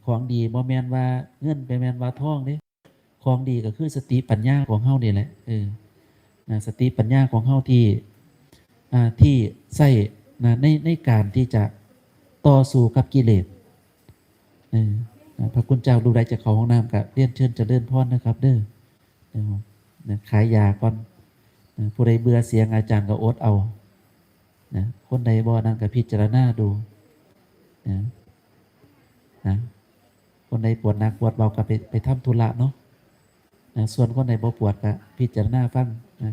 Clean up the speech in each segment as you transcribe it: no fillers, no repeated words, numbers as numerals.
ของดีบ่แม่นว่าเงินไปแม่นว่าทองเด้ของดีก็คือสติปัญญาของเฮานี่แหละสติปัญญาของเฮาที่ใช้ในการที่จะต่อสู้กับกิเลสพระคุณเจ้าดูได้จากเขาห้องน้ำกับเรียนเชิญเจริญพรนะครับเด้อขายยาก่อนผู้ใดเบื่อเสียงอาจารย์ก็อดเอาคนใดบ่นั่งก็พิจารณาดูนะคนใดปวดหนักปวดเบาก็ไปทำธุระเนาะส่วนคนใดบ่ปวดก็พิจารณาฟัง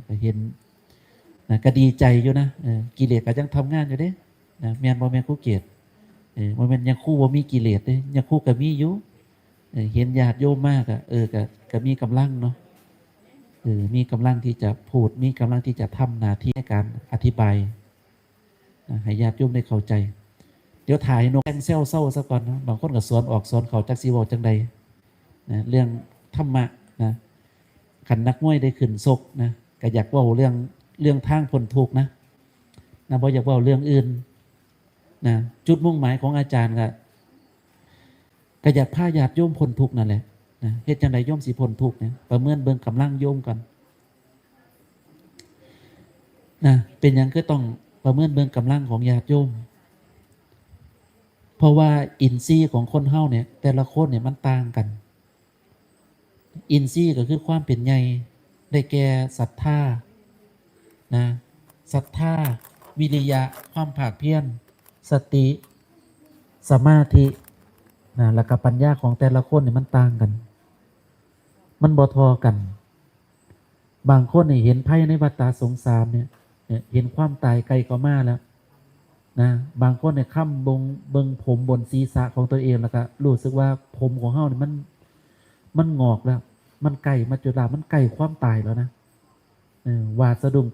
ก็เห็นก็ดีใจอยู่นะกิเลสก็ยังทำงานอยู่เด้แม่นบ่แม่นคู่เกียรติบ่แม่นยังคู่บ่มีกิเลสเด้ยังคู่ก็มีอยู่เห็นญาติโยมมากก็มีกำลังเนาะมีกำลังที่จะพูดมีกำลังที่จะทำหน้าที่ในการอธิบายให้ญาติโยมได้เข้าใจเดี๋ยวถ่ายนกแองเซลเศร้าซะก่อนนะบางคนก็สอนออกสอนเขาจักสีบอกจังใดเรื่องธรรมะนะขันนักมวยได้ขึ้นซกนะก็อยากว่าเรื่องทางพ้นทุกข์นะบ่อยากว่าเรื่องอื่นนะจุดมุ่งหมายของอาจารย์ก็อยากพาญาติโยมพ้นทุกข์นั่นแหละนะเฮ็ดจังใดโยมสิพ้นทุกข์เนี่ยประเมินเบิ่งกำลังโยมก่อนนะเป็นหยังก็ต้องประเมินเบิ่งกำลังของญาติโยมเพราะว่าอินทรีย์ของคนเฮาเนี่ยแต่ละคนเนี่ยมันต่างกันอินทรีย์ก็คือความเป็นใหญ่ได้แก่ศรัทธานะศรัทธาวิริยะความภาคเพียรสติสมาธินะแล้วก็ปัญญาของแต่ละคนเนี่ยมันต่างกันมันบ่ทอกันบางคนเนี่ยเห็นภัยในวัฏสงสารเนี่ยเห็นความตายไกลก็มาแล้วนะบางคนเนี่ยค่ำเบิ่งผมบนศีรษะของตัวเองแล้วก็รู้สึกว่าผมของเฮาเนี่ยมันงอกแล้วมันใกล้มาจุฬามันใกล้ความตายแล้วนะหวาดสะดุ้ง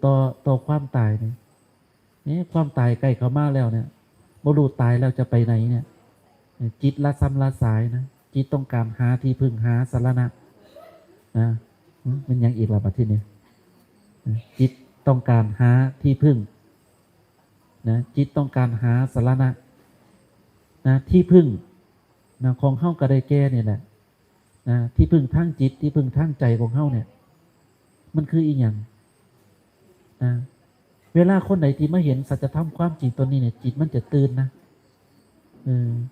ต่อความตายนี่ความตายใกล้เข้ามาแล้วเนี่ยบ่รู้ตายแล้วจะไปไหนเนี่ยจิตละซ้ำละสายนะจิตต้องการหาที่พึ่งหาสรณะนะมันยังอีกละบัดทีนี้จิตต้องการหาที่พึ่งนะจิตต้องการหาสรณะนะที่พึ่งนะของเฮาก็ได้แก่เนี่ยแหละนะที่พึ่งทางจิตที่พึ่งทางใจของเฮาเนี่ยมันคืออีหยังนะเวลาคนไหนที่มาเห็นสัจธรรมความจริงตัวนี้เนี่ยจิตมันจะตื่นนะ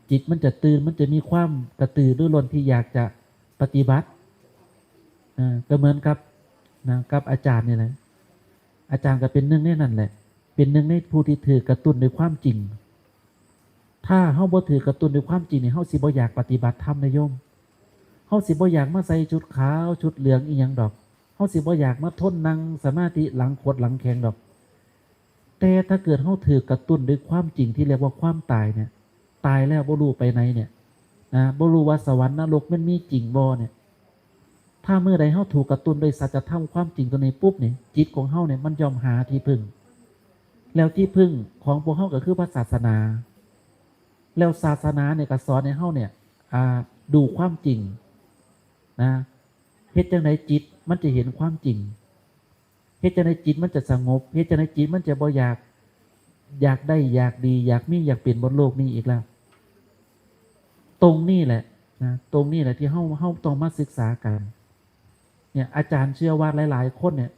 จิตมันจะตื่นมันจะมีความกระตือรือร้นที่อยากจะปฏิบัติก็เหมือนกับกับอาจารย์นี่แหละอาจารย์ก็เป็นหนึ่งในนั่นแหละเป็นหนึ่งในผู้ที่ถือกระตุ้นด้วยความจริงถ้าเฮาบ่ถือกระตุ้นด้วยความจริงเนี่ยเฮาสิบ่อยากปฏิบัติธรรมนะโยมเฮาสิบ่อยากมาใส่ชุดขาวชุดเหลืองอีหยังดอกเฮาสิบ่อยากมาทนนั่งสมาธิหลังขดหลังแข็งดอกแต่ถ้าเกิดเฮาถือกระตุ้นด้วยความจริงที่เรียกว่าความตายเนี่ยตายแล้วบ่รู้ไปไหนเนี่ยบ่รู้ว่าสวรรค์นรกมันมีจริงบ่เนี่ยถ้าเมื่อใดเฮาถูกกระตุ้นโดยสัจธรรมความจริงตัวนี้ปุ๊บเนี่ยจิตของเฮาเนี่ยมันยอมหาที่พึ่งแล้วที่พึ่งของพวกเฮาก็คือพระศาสนาแล้วศาสนาเนี่ยก็สอนให้เฮาเนี่ยดูความจริงนะเฮ็ดจังไดจิตมันจะเห็นความจริงเฮ็ดจังไดจิตมันจะสงบเฮ็ดจังไดจิตมันจะบ่อยากได้อยากดีอยากมีอยากเปลี่ยนบนโลกนี้อีกแล้วตรงนี้แหละนะตรงนี้แหละที่เฮาต้องมาศึกษากันเนี่ยอาจารย์เชื่อว่าหลายๆคนเนี่ย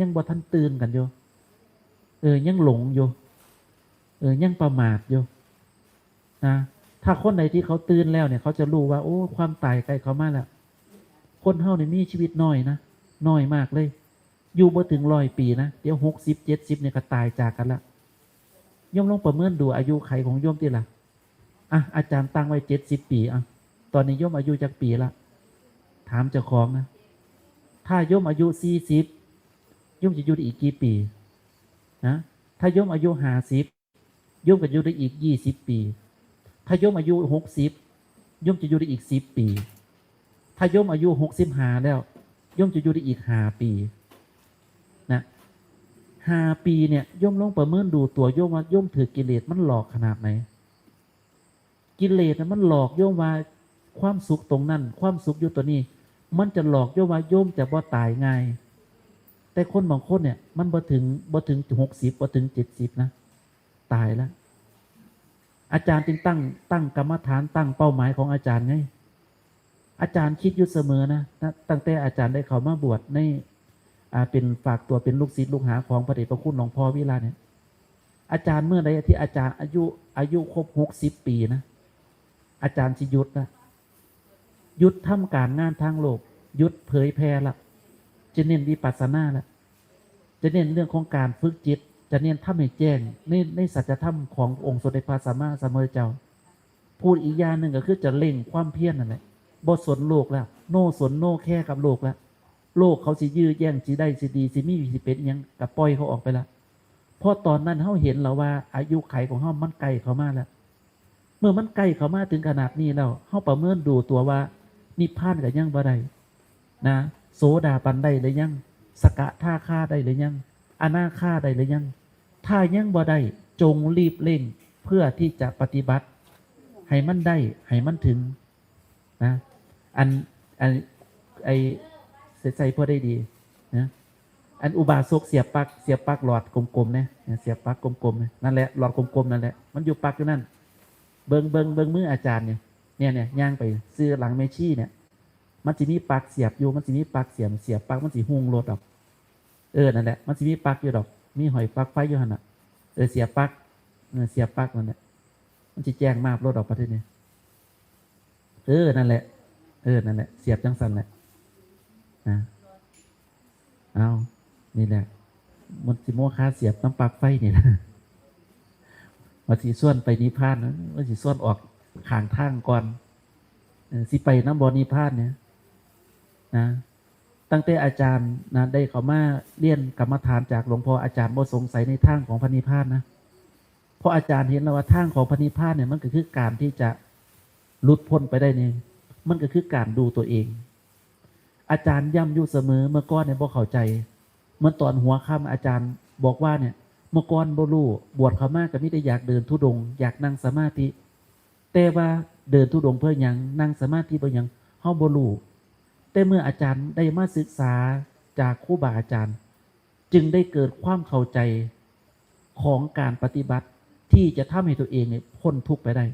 ยังบ่ทันตื่นกันอยู่ยังหลงอยู่ยังประมาทอยู่นะถ้าคนไหนที่เขาตื่นแล้วเนี่ยเขาจะรู้ว่าโอ้ความตายใกล้เขามาแล้วคนเฮาเนี่ยมีชีวิตน้อยนะน้อยมากเลยอยู่บ่ถึง100 ปีนะเดี๋ยว60 70เนี่ยก็ตายจากกันละโยมลองประเมินดูอายุไขของโยมติล่ะอาจารย์ตั้งไว้70 ปีตอนนี้โยมอายุจักปีละถามเจ้าของนะถ้าโยมอายุ40โยมจะอยู่ได้อีกกี่ปีนะถ้าโยมอายุ50โยมก็อยู่ได้อีก20 ปีถ้าโยมอายุ60โยมจะอยู่ได้อีก10 ปีถ้าโยมอายุ65แล้วโยมจะอยู่ได้อีก5 ปีนะ5 ปีเนี่ยโยมลองประเมินดูตัวโยมว่าโยมถือกิเลสมันหลอกขนาดไหนกิเลสมันหลอกโยมว่าความสุขตรงนั้นความสุขอยู่ตัวนี้มันจะหลอกโยมว่าโยมจะบ่ตายง่ายแต่คนบางคนเนี่ยมันบ่ถึง60บ่ถึง70นะตายแล้ว อาจารย์จึงตั้งกรรมฐานตั้งเป้าหมายของอาจารย์ไงอาจารย์คิดอยู่เสมอนะตั้งแต่อาจารย์ได้เข้ามาบวชในเป็นฝากตัวเป็นลูกศิษย์ลูกหาของพระเดชพระคุณหลวงพ่อวิลาเนี่ยอาจารย์เมื่อใดที่อาจารย์อายุครบ60 ปีนะอาจารย์สิหยุดนะหยุดทำการงานทางโลกหยุดเผยแพร่ละจะเน้นวิปัสสนาละจะเน้นเรื่องของการฝึกจิตจะเน้นทำให้แจ้งในสัจธรรมขององค์สมเด็จพระสัมมาสัมพุทธเจ้าพูดอีกอย่างหนึ่งก็คือจะเล่งความเพียรนั่นแหละบ่สนโลกแล้วโน่สนโน่แค่กับโลกแล้วโลกเขาสิยื้อแย่งสิได้สิดีสิมีสิเป็นยังกับปล่อยเขาออกไปละเพราะตอนนั้นเขาเห็นแล้วว่าอายุไขของเขามันใกล้เขามาแล้วเมื่อมันใกล้เขามาถึงขนาดนี้แล้วเขาประเมินดูตัวว่านิพพานกับยังบ่ได้นะโสดาปันได้หรือยังสกทาคาได้หรือยังอนาคาได้หรือยังถ้ายังบ่ได้จงรีบเร่งเพื่อที่จะปฏิบัติให้มันได้ให้มันถึงนะอันไอใส่พอได้ดีนะอันอุบาสกเสียบปลั๊กหลอดกลมๆเนี่ยเสียบปลั๊กกลมๆนั่นแหละหลอดกลมๆนั่นแหละมันอยู่ปลั๊กอยู่นั่นเบิ่งมืออาจารย์เนี่ยย่างไปซื้อหลังเมชี่เนี่ยมันจะมีปลั๊กเสียบอยู่มันจะมีปลั๊กเสียบปลั๊กมันจะหุ่งรถออกนั่นแหละมันจะมีปลั๊กอยู่ดอกมีหอยปลั๊กไฟอยู่หั่นน่ะเสียบปลั๊กนั่นแหละมันจะแจ้งมาบรถออกประเทศนี้นั่นแหละนั่นแหละเสียบจังสันแหละนะเอานี่แหละมันสิโมคาเสียบน้ำปลั๊กไฟนี่นะมันสิส่วนไปนิพพานนะมันสิส่วนออกข้างทางก่อนสิไปน้ำบ่อนิพพานเนี่ยนะตั้งแต่อาจารย์นะได้เข้ามาเรียนกรรมฐานจากหลวงพ่ออาจารย์บ่สงสัยในทางของพระนิพพานนะเพราะอาจารย์เห็นแล้วว่าทางของพระนิพพานเนี่ยมันก็คือการที่จะหลุดพ้นไปได้เนี่ยมันก็คือการดูตัวเองอาจารย์ย้ำอยู่เสมอเมื่อก่อนเนี่ยบ่เข้าใจเมื่อตอนหัวค่ำอาจารย์บอกว่าเนี่ยเมื่อก่อนบ่รู้บวชเข้ามาก็ไม่ได้อยากเดินธุดงค์อยากนั่งสมาธิแต่ว่าเดินธุดงค์เพื่อหยังนั่งสมาธิเพื่อหยังเฮาบ่รู้แต่เมื่ออาจารย์ได้มาศึกษาจากครูบาอาจารย์จึงได้เกิดความเข้าใจของการปฏิบัติที่จะทำให้ตัวเองเนี่ยพ้นทุกข์ไปได้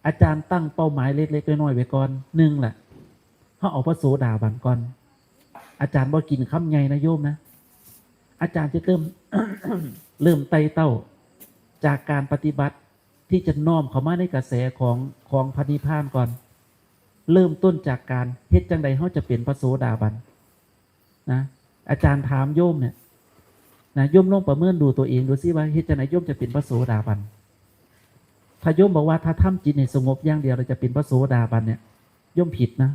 อาจารย์ตั้งเป้าหมายเล็กๆน้อยๆไว้ก่อนหนึ่งแหละเขาเอาพระโสดาบันก่อนอาจารย์บ่กินคำใหญ่นะโยมนะอาจารย์จะเริ่ม เริ่มไต่เต้าจากการปฏิบัติที่จะน้อมเข้ามาในกระแสของพระนิพพานก่อนเริ่มต้นจากการเฮ็ดจังใดเขาจะเป็นพระโสดาบันนะอาจารย์ถามโยมเนี่ยนะโยมลองประเมินดูตัวเองดูซิว่าเฮ็ดจังใดโยมจะเป็นพระโสดาบันถ้าโยมบอกว่าถ้าทำจิตให้สงบอย่างเดียวเราจะเป็นพระโสดาบันเนี่ยโยมผิดนะ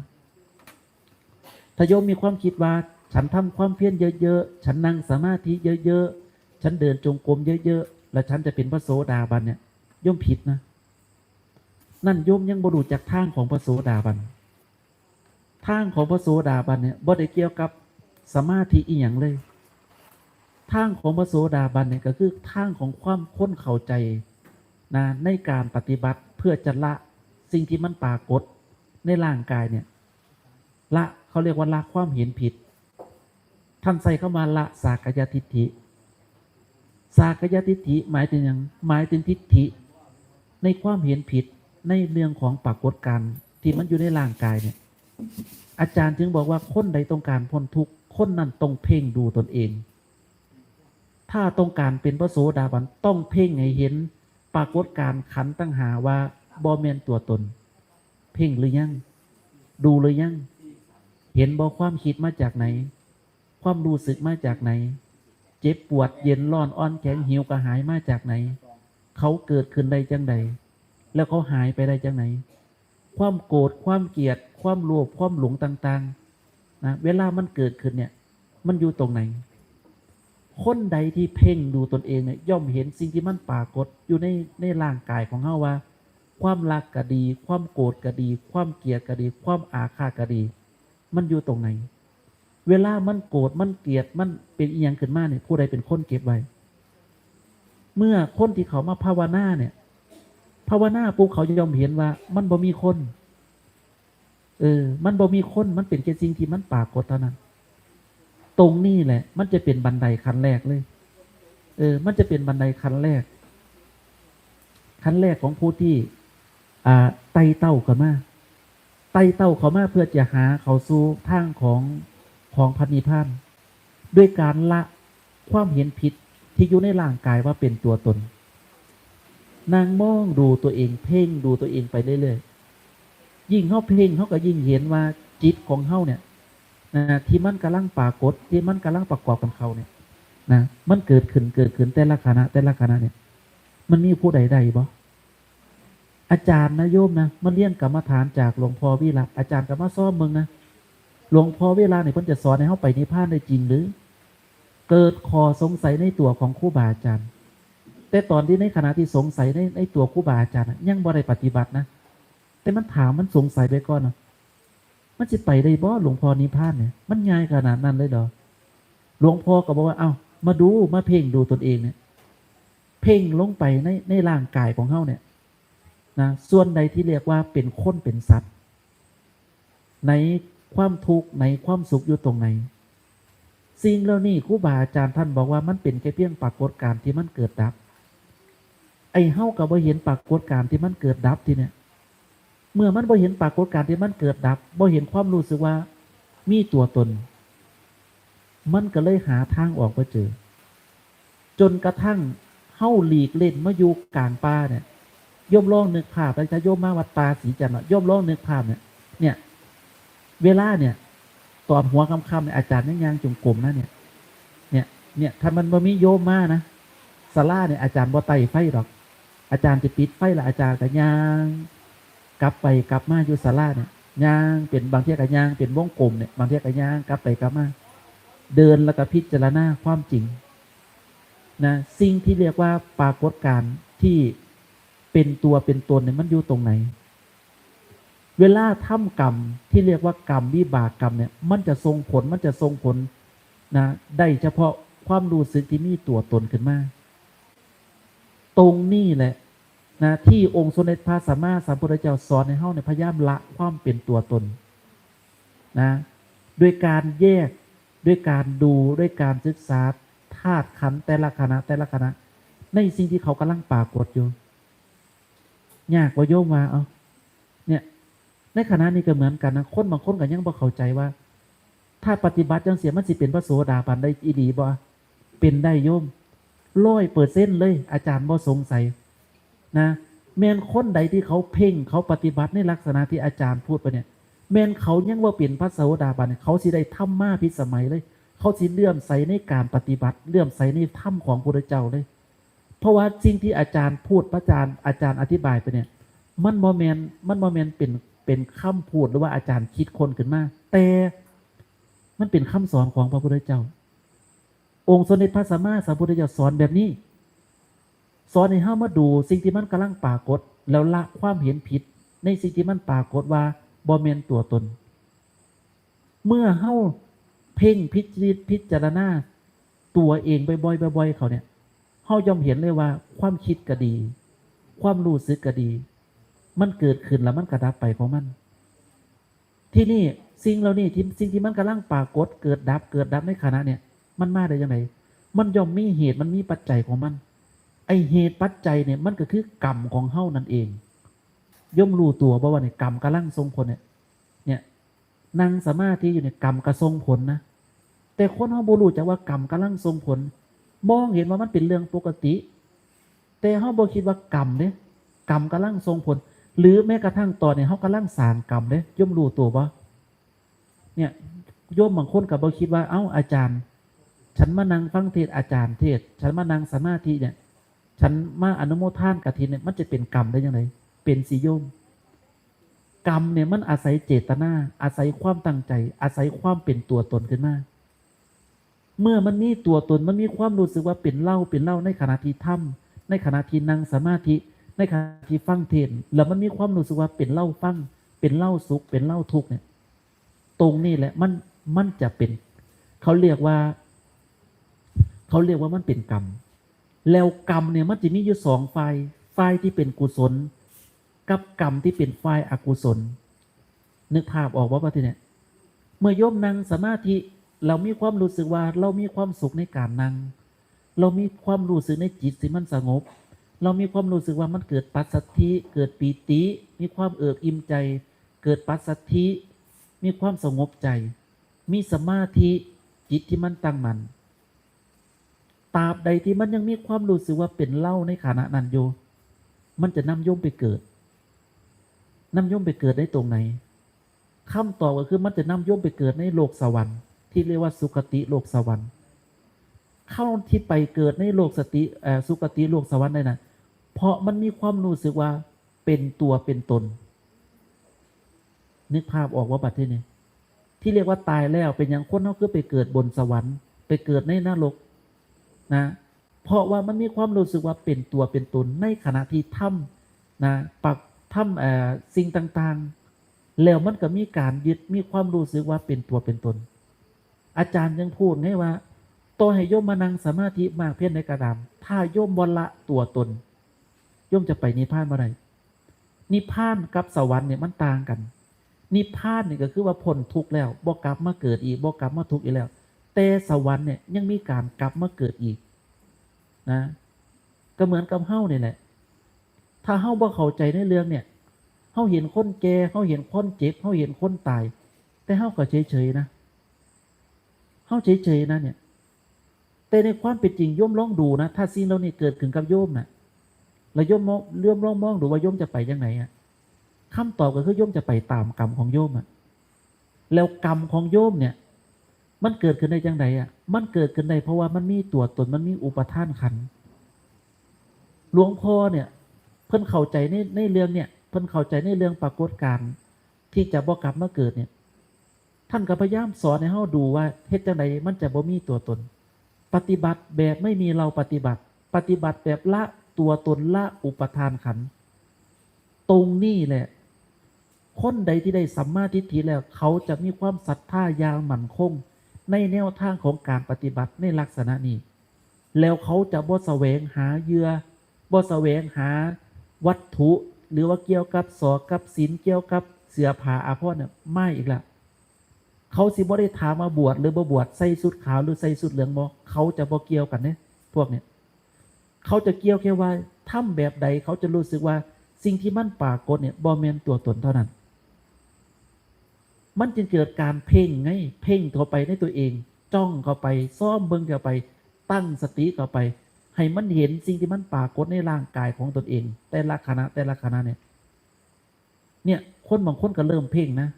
ถ้าโยมมีความคิดว่าฉันทำความเพียรเยอะๆฉันนั่งสมาธิเยอะๆฉันเดินจงกรมเยอะๆแล้วฉันจะเป็นพระโสดาบันเนี่ยโยมผิดนะนั่นโยมยังบ่รู้จักทางของพระโสดาบันทางของพระโสดาบันเนี่ยบ่ได้เกี่ยวกับสมาธิอีหยังเลยทางของพระโสดาบันเนี่ยก็คือทางของความค้นเข้าใจนะในการปฏิบัติเพื่อจะละสิ่งที่มันปรากฏในร่างกายเนี่ยละเขาเรียกว่าละความเห็นผิดท่านใส่เข้ามาละสากยทิฏฐิสากยทิฏฐิหมายถึงอย่างหมายถึงทิฏฐิในความเห็นผิดในเรื่องของปรากฏการณ์ที่มันอยู่ในร่างกายเนี่ยอาจารย์จึงบอกว่าคนใดต้องการพ้นทุกข์คนนั้นต้องเพ่งดูตนเองถ้าต้องการเป็นพระโสดาบันต้องเพ่งให้เห็นปรากฏการณ์ขันธ์ตั้งหาว่าบ่แม่นตัวตนเพ่งหรือยังดูหรือยังเห็นบ่ความคิดมาจากไหนความรู้สึกมาจากไหนเจ็บปวดเย็นร้อนอ่อนแข็งหิวกระหายมาจากไหนเขาเกิดขึ้นได้จังใดแล้วเขาหายไปได้จังไหนความโกรธความเกลียดความโลภความหลงต่างๆนะเวลามันเกิดขึ้นเนี่ยมันอยู่ตรงไหนคนใดที่เพ่งดูตนเองเนี่ยย่อมเห็นสิ่งที่มันปรากฏอยู่ในร่างกายของเฮาว่าความรักก็ดีความโกรธก็ดีความเกลียดก็ดีความอาฆาตก็ดีมันอยู่ตรงไหนเวลามันโกรธมันเกลียดมันเป็นอีหยังขึ้นมาเนี่ยผู้ใดเป็นคนเก็บไว้เมื่อคนที่เขามาภาวนาเนี่ยภาวนาปุ๊บเขาจะยอมเห็นว่ามันบ่มีคนมันบ่มีคนมันเป็นแค่สิ่งที่มันปรากฏเท่านั้นตรงนี้แหละมันจะเป็นบันไดขั้นแรกเลยมันจะเป็นบันไดขั้นแรก ขั้นแรกของผู้ที่ไต่เต้าเข้ามาไต่เต้าเข้ามาเพื่อจะหาเขาสู่ทางของพระนิพพานด้วยการละความเห็นผิดที่อยู่ในร่างกายว่าเป็นตัวตนนางมองดูตัวเองเพ่งดูตัวเองไปเรื่อยๆยิ่งเขาเพ่งเขาก็ยิ่งเห็นว่าจิตของเขาเนี่ยนะที่มันกำลังปรากฏที่มันกำลังประกอบกับเขาเนี่ยนะมันเกิดขึ้นแต่ละขณะเนี่ยมันมีผู้ใดบ่อาจารย์นะโยมนะมาเรียนกรรมฐานจากหลวงพ่อวิระอาจารย์ก็มาสอนมึงนะหลวงพ่อเวลาเนี่ยเพิ่นจะสอนให้เขาไปนิพพานได้จริงหรือเกิดคอสงสัยในตัวของครูบาอาจารย์แต่ตอนที่ในขณะที่สงสัยในตัวครูบาอาจารย์ยังบ่ได้ปฏิบัตินะแต่มันถามมันสงสัยไปก่อนนะมันจะไปได้บ่หลวงพ่อนิพพานเนี่ยมันง่ายขนาดนั้นเลยเหรอหลวงพ่อก็บอกว่าเอ้ามาดูมาเพ่งดูตนเองเนี่ยเพ่งลงไปในร่างกายของเขาเนี่ยนะส่วนใดที่เรียกว่าเป็นคนเป็นสัตว์ในความทุกข์ในความสุขอยู่ตรงไหนสิ่งเหล่านี้ครูบาอาจารย์ท่านบอกว่ามันเป็นแค่เพียงปรากฏการณ์ที่มันเกิดดับไอ้เฮาก็บ่เห็นปรากฏการณ์ที่มันเกิดดับทีเนี่ยเมื่อมันบ่เห็นปรากฏการณ์ที่มันเกิดดับบ่เห็นความรู้สึกว่ามีตัวตนมันก็เลยหาทางออกบ่เจอจนกระทั่งเฮาหลีกเล่นมาอยู่กลางป่าเนี่ยย่อมลองนึกภาพแล้วจะโยมมาวัดป่าศรีจันทร์ย่อมลองนึกภาพเนี่ยเวลาเนี่ยตอนหัวค่ำๆเนี่ยอาจารย์ยังจงกรมนะเนี่ยถ้ามันบ่มีโยมมานะศาลาเนี่ยอาจารย์บ่ไต่ไฟหรอกอาจารย์จะปิดไฟแล้วอาจารย์ก็ย่างกลับไปกลับมาอยู่ศาลาเนี่ยย่างเป็นบางเที่ยก็ย่างเป็นวงกลมเนี่ยบางเที่ยก็ย่างกลับไปกลับมาเดินแล้วก็พิจารณาความจริงนะสิ่งที่เรียกว่าปรากฏการณ์ที่เป็นตัวเป็นตนเนี่ยมันอยู่ตรงไหนเวลาทำกรรมที่เรียกว่ากรรมวิบากกรรมเนี่ยมันจะส่งผลนะได้เฉพาะความรู้สึกที่มีตัวตนขึ้นมาตรงนี้แหละนะที่องค์สมเด็จพระสัมมาสัมพุทธเจ้าสอนให้เฮาเนี่ยพยายามละความเป็นตัวตนนะด้วยการแยกด้วยการดูด้วยการศึกษาธาตุขันธ์แต่ละขณะในสิ่งที่เขากำลังปรากฏอยู่ยากว่าโยมว่าเนี่ยในขณะนี้ก็เหมือนกันนะคนบางคนก็ยังบ่เข้าใจว่าถ้าปฏิบัติจังเสียมันสิเป็นพระโสดาบันได้อีดีบ่เป็นได้โยม100%เลยอาจารย์บ่สงสัยนะแม้นคนใดที่เขาเพ่งเขาปฏิบัติในลักษณะที่อาจารย์พูดไปเนี่ยแม้นเขายังว่าเป็นพระโสดาบันเขาสิได้ธรรมะพิสมัยเลยเขาสิเลื่อมใสในการปฏิบัติเลื่อมใสในธรรมของพระพุทธเจ้าเลยเพราะว่าสิ่งที่อาจารย์พูดอาจารย์อธิบายไปเนี่ยมันบ่แม่นเป็นคำพูดหรือว่าอาจารย์คิดคนขึ้นมาแต่มันเป็นคำสอนของพระพุทธเจ้าองค์สมเด็จพระสัมมาสัมพุทธเจ้าสอนแบบนี้สอนให้เฮามาดูสิ่งที่มันกำลังปรากฏแล้วละความเห็นผิดในสิ่งที่มันปรากฏว่าบ่แม่นตัวตนเมื่อเฮาเพ่งพิจารณาตัวเองบ่อยๆเขาเนี่ยเฮาย่อมเห็นเลยว่าความคิดก็ดีความรู้สึกก็ดีมันเกิดขึ้นแล้วมันก็ดับไปของมันที่นี่สิ่งเหล่านี้สิ่งที่มันกำลังปรากฏเกิดดับในขณะเนี่ยมันมาได้ยังไงมันย่อมมีเหตุมันมีปัจจัยของมันไอเหตุปัจจัยเนี่ยมันก็คือกรรมของเฮานั่นเองย่อมรู้ตัวว่าเนี่ยกรรมกำลังส่งผลเนี่ยนั่งสมาธิอยู่เนี่ยกรรมก็ส่งผลนะแต่คนเฮาบ่รู้จักว่ากรรมกำลังส่งผลมองเห็นว่ามันเป็นเรื่องปกติแต่เฮาบ่คิดว่ากรรมเนี่ยกรรมกำลังส่งผลหรือแม้กระทั่งตอนเนี่ยเฮากำลังสร้างกรรมเนี่ยย่อมรู้ตัวว่าเนี่ยโยมบางคนก็บ่คิดว่าเอ้าอาจารย์ฉันมานั่งฟังเทศอาจารย์เทศฉันมานั่งสมาธิเนี่ยฉันมาอนุโมทานกฐินเนี่ยมันจะเป็นกรรมได้ยังไงเป็นสิโยมกรรมเนี่ยมันอาศัยเจตนาอาศัยความตั้งใจอาศัยความเป็นตัวตนขึ้นมาเมื่อมันมีตัวตนมันมีความรู้สึกว่าเป็นเล่าในขณะที่ทำในขณะที่นั่งสมาธิในขณะที่ฟังเทศแล้วมันมีความรู้สึกว่าเป็นเล่าฟังเป็นเล่าสุขเป็นเล่าทุกข์เนี่ยตรงนี้แหละมันจะเป็นเขาเรียกว่ามันเป็นกรรมแล้วกรรมเนี่ยมันจะมีอยู่2ฝ่ายที่เป็นกุศลกับกรรมที่เป็นฝ่ายอกุศลนึกภาพออกว่าทีเนี่ยเมื่อโยมนั่งสมาธิเรามีความรู้สึกว่าเรามีความสุขในการนั่งเรามีความรู้สึกในจิตที่มันสงบ เรามีความรู้สึกว่ามันเกิดปัสสัทธิเกิดปีติมีความเอิบอิ่มใจเกิดปัสสัทธิมีความสงบใจมีสมาธิจิตที่มันตั้งมั่นตราบใดที่มันยังมีความรู้สึกว่าเป็นเล่าในขณะนั้นอยู่มันจะนำโยมไปเกิดนำโยมไปเกิดได้ตรงไหนคำตอบก็คือมันจะนำโยมไปเกิดในโลกสวรรค์ที่เรียกว่าสุคติโลกสวรรค์เข้าที่ไปเกิดในโลกสุคติโลกสวรรค์ได้นะเพราะมันมีความรู้สึกว่าเป็นตัวเป็นตนนึกภาพออกว่าบัดที่นี่ที่เรียกว่าตายแล้วเป็นอย่างคนเขาคือไปเกิดบนสวรรค์ไปเกิดในนรกนะเพราะว่ามันมีความรู้สึกว่าเป็นตัวเป็นตนในขณะที่ทำนะปักทำสิ่งต่างๆแล้วมันก็มีการยึดมีความรู้สึกว่าเป็นตัวเป็นตนอาจารย์ยังพูดไงว่าตัวให้โยมมานั่งสมาธิมากเพียงในกระดามถ้าโยมบละตัวตนโยมจะไปนิพพานเมื่อไรนิพพานกับสวรรค์เนี่ยมันต่างกันนิพพานเนี่ยก็คือว่าพ้นทุกข์แล้วบ่กลับมาเกิดอีกบ่กลับมาทุกข์อีกแล้วแต่สวรรค์เนี่ยยังมีการกลับมาเกิดอีกนะก็เหมือนกับเฮ้าเนี่ยแหละถ้าเฮ้าบ่เข้าใจในเรื่องเนี่ยเฮ้าเห็นคนแก่เฮ้าเห็นคนเจ็บเฮ้าเห็นคนตายแต่เฮ้าก็เฉยๆนะเฮ้าเฉยๆนะเนี่ยแต่ในความเป็นจริงโยมลองดูนะถ้าสิ่งเหล่านี้เกิดขึ้นกับโยมนะแล้วโยมลองมองดูว่าโยมจะไปยังไงอ่ะคำตอบก็คือโยมจะไปตามกรรมของโยมอ่ะแล้วกรรมของโยมเนี่ยมันเกิดขึ้นได้ยังไงอ่ะมันเกิดขึ้นได้เพราะว่ามันมีตัวตนมันมีอุปทานขันธ์หลวงพ่อเนี่ยเพิ่นเข้าใจในเรื่องเนี่ยเพิ่นเข้าใจในเรื่องปรากฏการณ์ที่จะบ่กลับมาเกิดเนี่ยท่านก็พยายามสอนให้เฮาดูว่าเฮ็ดจังไดมันจะบ่มีตัวตนปฏิบัติแบบไม่มีเราปฏิบัติแบบละตัวตนละอุปทานขันธ์ตรงนี้แหละคนใดที่ได้สัมมาทิฏฐิแล้วเขาจะมีความศรัทธายางมั่นคงในแนวทางของการปฏิบัติในลักษณะนี้แล้วเขาจะบ่แสวงหาเหยื่อบ่แสวงหาวัตถุหรือว่าเกี่ยวกับศอกกับศีลเกี่ยวกับเสื้อผ้าอาภรณ์เนี่ยไม่อีกละเขาสิบ่ได้ถามมาบวชหรือบ่บวชใส่สุดขาวหรือใส่สุดเหลืองบ่เขาจะบ่เกี่ยวกันเนี่ยพวกเนี่ยเขาจะเกี่ยวแค่ว่าทำแบบใดเขาจะรู้สึกว่าสิ่งที่มันปรากฏเนี่ยบ่แม่นตัวตนเท่านั้นมันจึงเกิดการเพ่งไงเพ่งเข้าไปในตัวเองจ้องเข้าไปซ่อมเบิ่งเข้าไปตั้งสติเข้าไปให้มันเห็นสิ่งที่มันปรากฏในร่างกายของตนเองแต่ละขณะเนี่ยคนบางคนก็เริ่มเพ่งนะ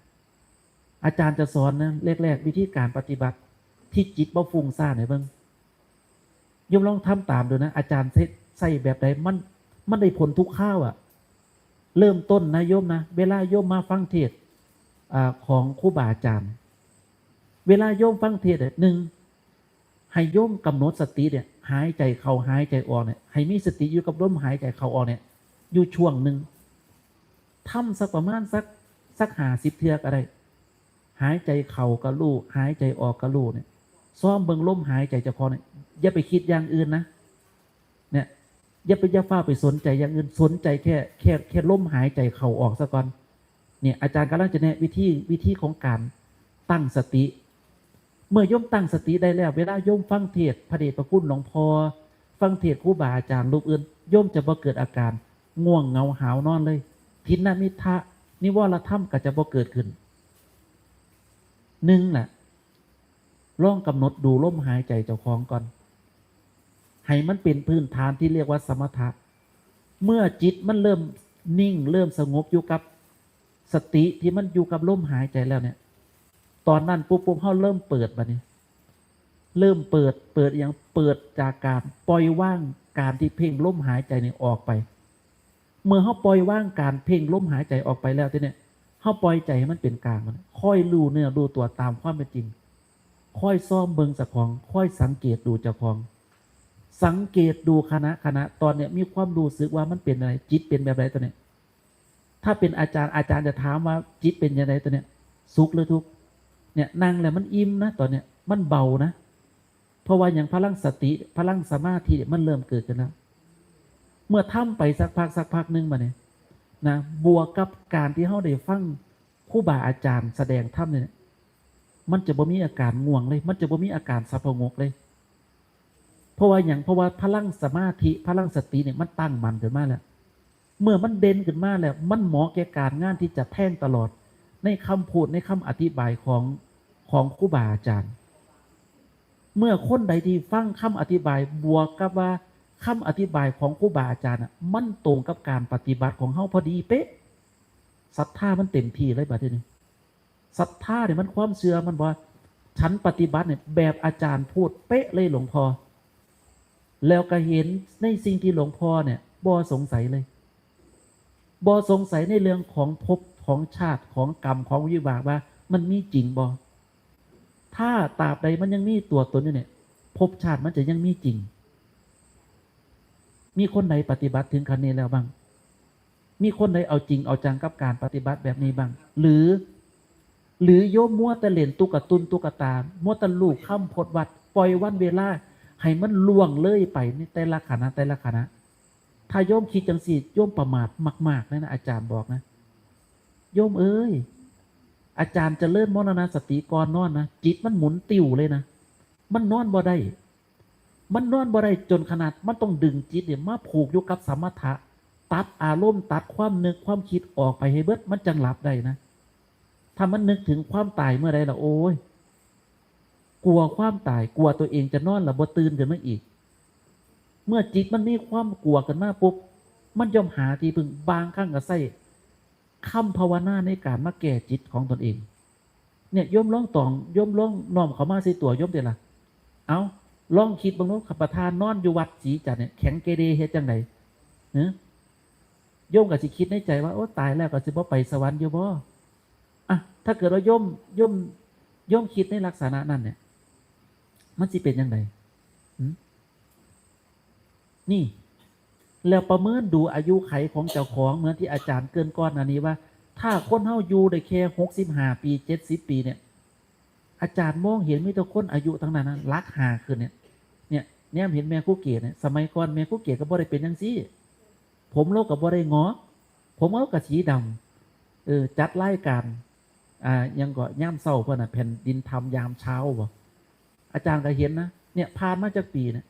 อาจารย์จะสอนนะแรกๆวิธีการปฏิบัติที่จิตบ่ฟุ้งซ่านให้เบิ่งโยมลองทำตามดูนะอาจารย์ใส่แบบใดมันได้ผลทุกข้าวอ่ะเริ่มต้นนะโยมนะเวลาโยมมาฟังเทศของครูบาอาจารย์เวลาโยมฟังเทศหนึ่งให้โยมกำหนดสติเนี่ยหายใจเข้าหายใจออกเนี่ยให้มีสติอยู่กับลมหายใจเข้าออกเนี่ยอยู่ช่วงหนึ่งทำสักประมาณสัก50 เทื่อก็ได้หายใจเข้ากระลูหายใจออกกระลูเนี่ยซ้อมเบิ่งลมหายใจเฉพาะเนี่ยอย่าไปคิดอย่างอื่นนะเนี่ยอย่าฟ้าไปสนใจอย่างอื่นสนใจแค่ลมหายใจเข้าออกซะก่อนเนี่ยอาจารย์กำลังจะแนะวิธีของการตั้งสติเมื่อโยมตั้งสติได้แล้วเวลาโยมฟังเทศน์พระเดชพระคุณหลวงพ่อฟังเทศน์ครูบาอาจารย์รูปอื่นโยมจะบ่เกิดอาการง่วงเหงาหาวนอนเลยทิฏฐิมิทะนิวรธรรมก็จะบ่เกิดขึ้นหนึ่งแหละลองกำหนดดูลมหายใจเจ้าของก่อนให้มันเป็นพื้นฐานที่เรียกว่าสมถะเมื่อจิตมันเริ่มนิ่งเริ่มสงบอยู่กับสติที่มันอยู่กับลมหายใจแล้วเนี่ยตอนนั้นปุ๊บเขาเริ่มเปิดบัดนี้เริ่มเปิดอย่างเปิดจากการปล่อยว่างการที่เพ่งลมหายใจเนี่ยออกไปเมื่อเขาปล่อยว่างการเพ่งลมหายใจออกไปแล้วทีเนี่ยเขาปล่อยใจให้มันเป็นกลางมันค่อยรู้เนื้อดูตัวตามความเป็นจริงค่อยซ่อมเบิงเจ้าของค่อยสังเกตดูเจ้าของสังเกตดูขณะตอนเนี้ยมีความรู้สึกว่ามันเป็นอะไรจิตเป็นแบบไหนตัวเนี้ยถ้าเป็นอาจารย์จะถามว่าจิตเป็นยังไงตัวเนี้ยสุขหรือทุกข์เนี่ยนั่งแล้วมันอิ่มนะตอนเนี้ยมันเบานะเพราะว่าอย่างพลังสติพลังสมาธิมันเริ่มเกิดขึ้นแล้วเมื่อทำไปสักพักนึงมาเนี่ยนะบวกกับการที่เขาได้ฟังครูบาอาจารย์แสดงธรรมเนี่ยมันจะบ่มีอาการง่วงเลยมันจะบ่มีอาการสับประงกเลย เพราะว่าอย่างเพราะว่าพลังสมาธิพลังสติเนี่ยมันตั้งมั่นขึ้นมาแล้วเมื่อมันเด่นขึ้นมาแล้วมันเหมาะแก่การงานที่จะแท่งตลอดในคำพูดในคำอธิบายของครูบาอาจารย์เมื่อคนใดที่ฟังคำอธิบายบวกกับว่าคำอธิบายของครูบาอาจารย์มันตรงกับการปฏิบัติของเฮาพอดีเป๊ะศรัทธามันเต็มที่เลยบัดนี้ศรัทธาเนี่ยมันความเชื่อมันว่าฉันปฏิบัติเนี่ยแบบอาจารย์พูดเป๊ะเลยหลวงพ่อแล้วก็เห็นในสิ่งที่หลวงพ่อเนี่ยบ่สงสัยเลยบ่สงสัยในเรื่องของภพของชาติของกรรมของวิบากว่ามันมีจริงบ่ถ้าตราบใดมันยังมีตัวตนอยู่เนี่ยภพชาติมันจะยังมีจริงมีคนใดปฏิบัติถึงขั้นนี้แล้วบ้างมีคนใดเอาจริงเอาจังกับการปฏิบัติแบบนี้บ้างหรือโยมมัวแต่เล่นตุ๊กตุนตุ๊กตามัวแต่ลูกข้ามพดวัดปล่อยวันเวลาให้มันล่วงเลยไปในแต่ละขณะแต่ละขณะถ้าโยมคิดจังสิโยมประมาทมากๆนะอาจารย์บอกนะโยมเอ้ยอาจารย์จะเลิ่นมรณสติก่อนนอนนะจิตมันหมุนติวเลยนะมันนอนบ่ได้มันนอนบ่ได้จนขนาดมันต้องดึงจิตเนี่ยมาผูกอยู่กับสมถะตัดอารมณ์ตัดความนึกความคิดออกไปให้เบิดมันจังหลับได้นะถ้ามันนึกถึงความตายเมื่อใดล่ะโอ้ยกลัวความตายกลัวตัวเองจะนอนหลับบ่ตื่นกันมาอีกเมื่อจิตมันมีความกลัวกันมากปุ๊บมันย่อมหาที่พึ่งบางครั้งก็ใส่คำภาวนาในการมาแก้จิตของตนเองเนี่ยโยมลองตองโยมลองน้อมเข้ามาใส่ตัวโยมเดี๋ยวล่ะเอาลองคิดบางโน้นขับประธานนอนอยู่วัดศรีจันทร์เนี่ยแข็งเกเรเฮ็ดจังไดโยมก็สิคิดในใจว่าโอ้ตายแล้วก็สิบ่ไปสวรรค์อยู่บ่อ่ะถ้าเกิดว่าโยมคิดในลักษณะนั้นเนี่ยมันสิเป็นยังไงนี่แล้วประเมินดูอายุไขของเจ้าของเหมือนที่อาจารย์เกินก้อนอันนี้ว่าถ้าคนเฮาอยู่ได้แค่65 ปี70 ปีเนี่ยอาจารย์มองเห็นมีแต่คนอายุทั้งนั้นนะลักหาขึ้นเนี่ยเห็นแม่ครูเกียรติเนี่ยสมัยก่อนแม่ครูเกียรติก็บ่ได้เป็นจังซี่ผมเราก็บ่ได้งอผมเอากระสีดำจัดรายการยังก็ย่ำเศร้าเพื่อนแผ่นดินทำยามเช้าบ่อาจารย์ก็เห็นนะเนี่ยผ่านมาจากปีเนี่ย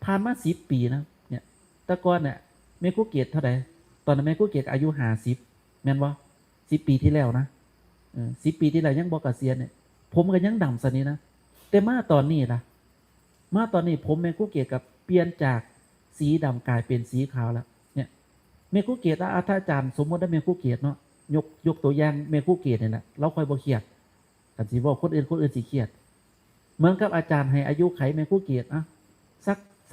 ผ่านมา10 ปีนะเนี่ยแต่ก่อนเนี่ยแม่ครูเกียรติเท่าไหร่ตอนนั้นแม่ครูเกียรติอายุ50แม่นว่า10 ปีที่แล้วนะ10 ปีที่แล้วยังบอกเกษียณเนี่ยผมก็ยังดำสันนี้นะแต่มาตอนนี้ล่ะมาตอนนี้ผมแม่ครูเกียรติกับเปลี่ยนจากสีดำกลายเป็นสีขาวแล้วเนี่ยแม่ครูเกียรติถ้าอาจารย์สมมติได้แม่ครูเกียรติเนาะยกตัวอย่างแม่ครูเกียรติเนี่ยแหละเราคอยบ่เครียดแต่สิบอกคนอื่นสิเครียดเหมือนกับอาจารย์ให้อายุไขแม่ครูเกียรติ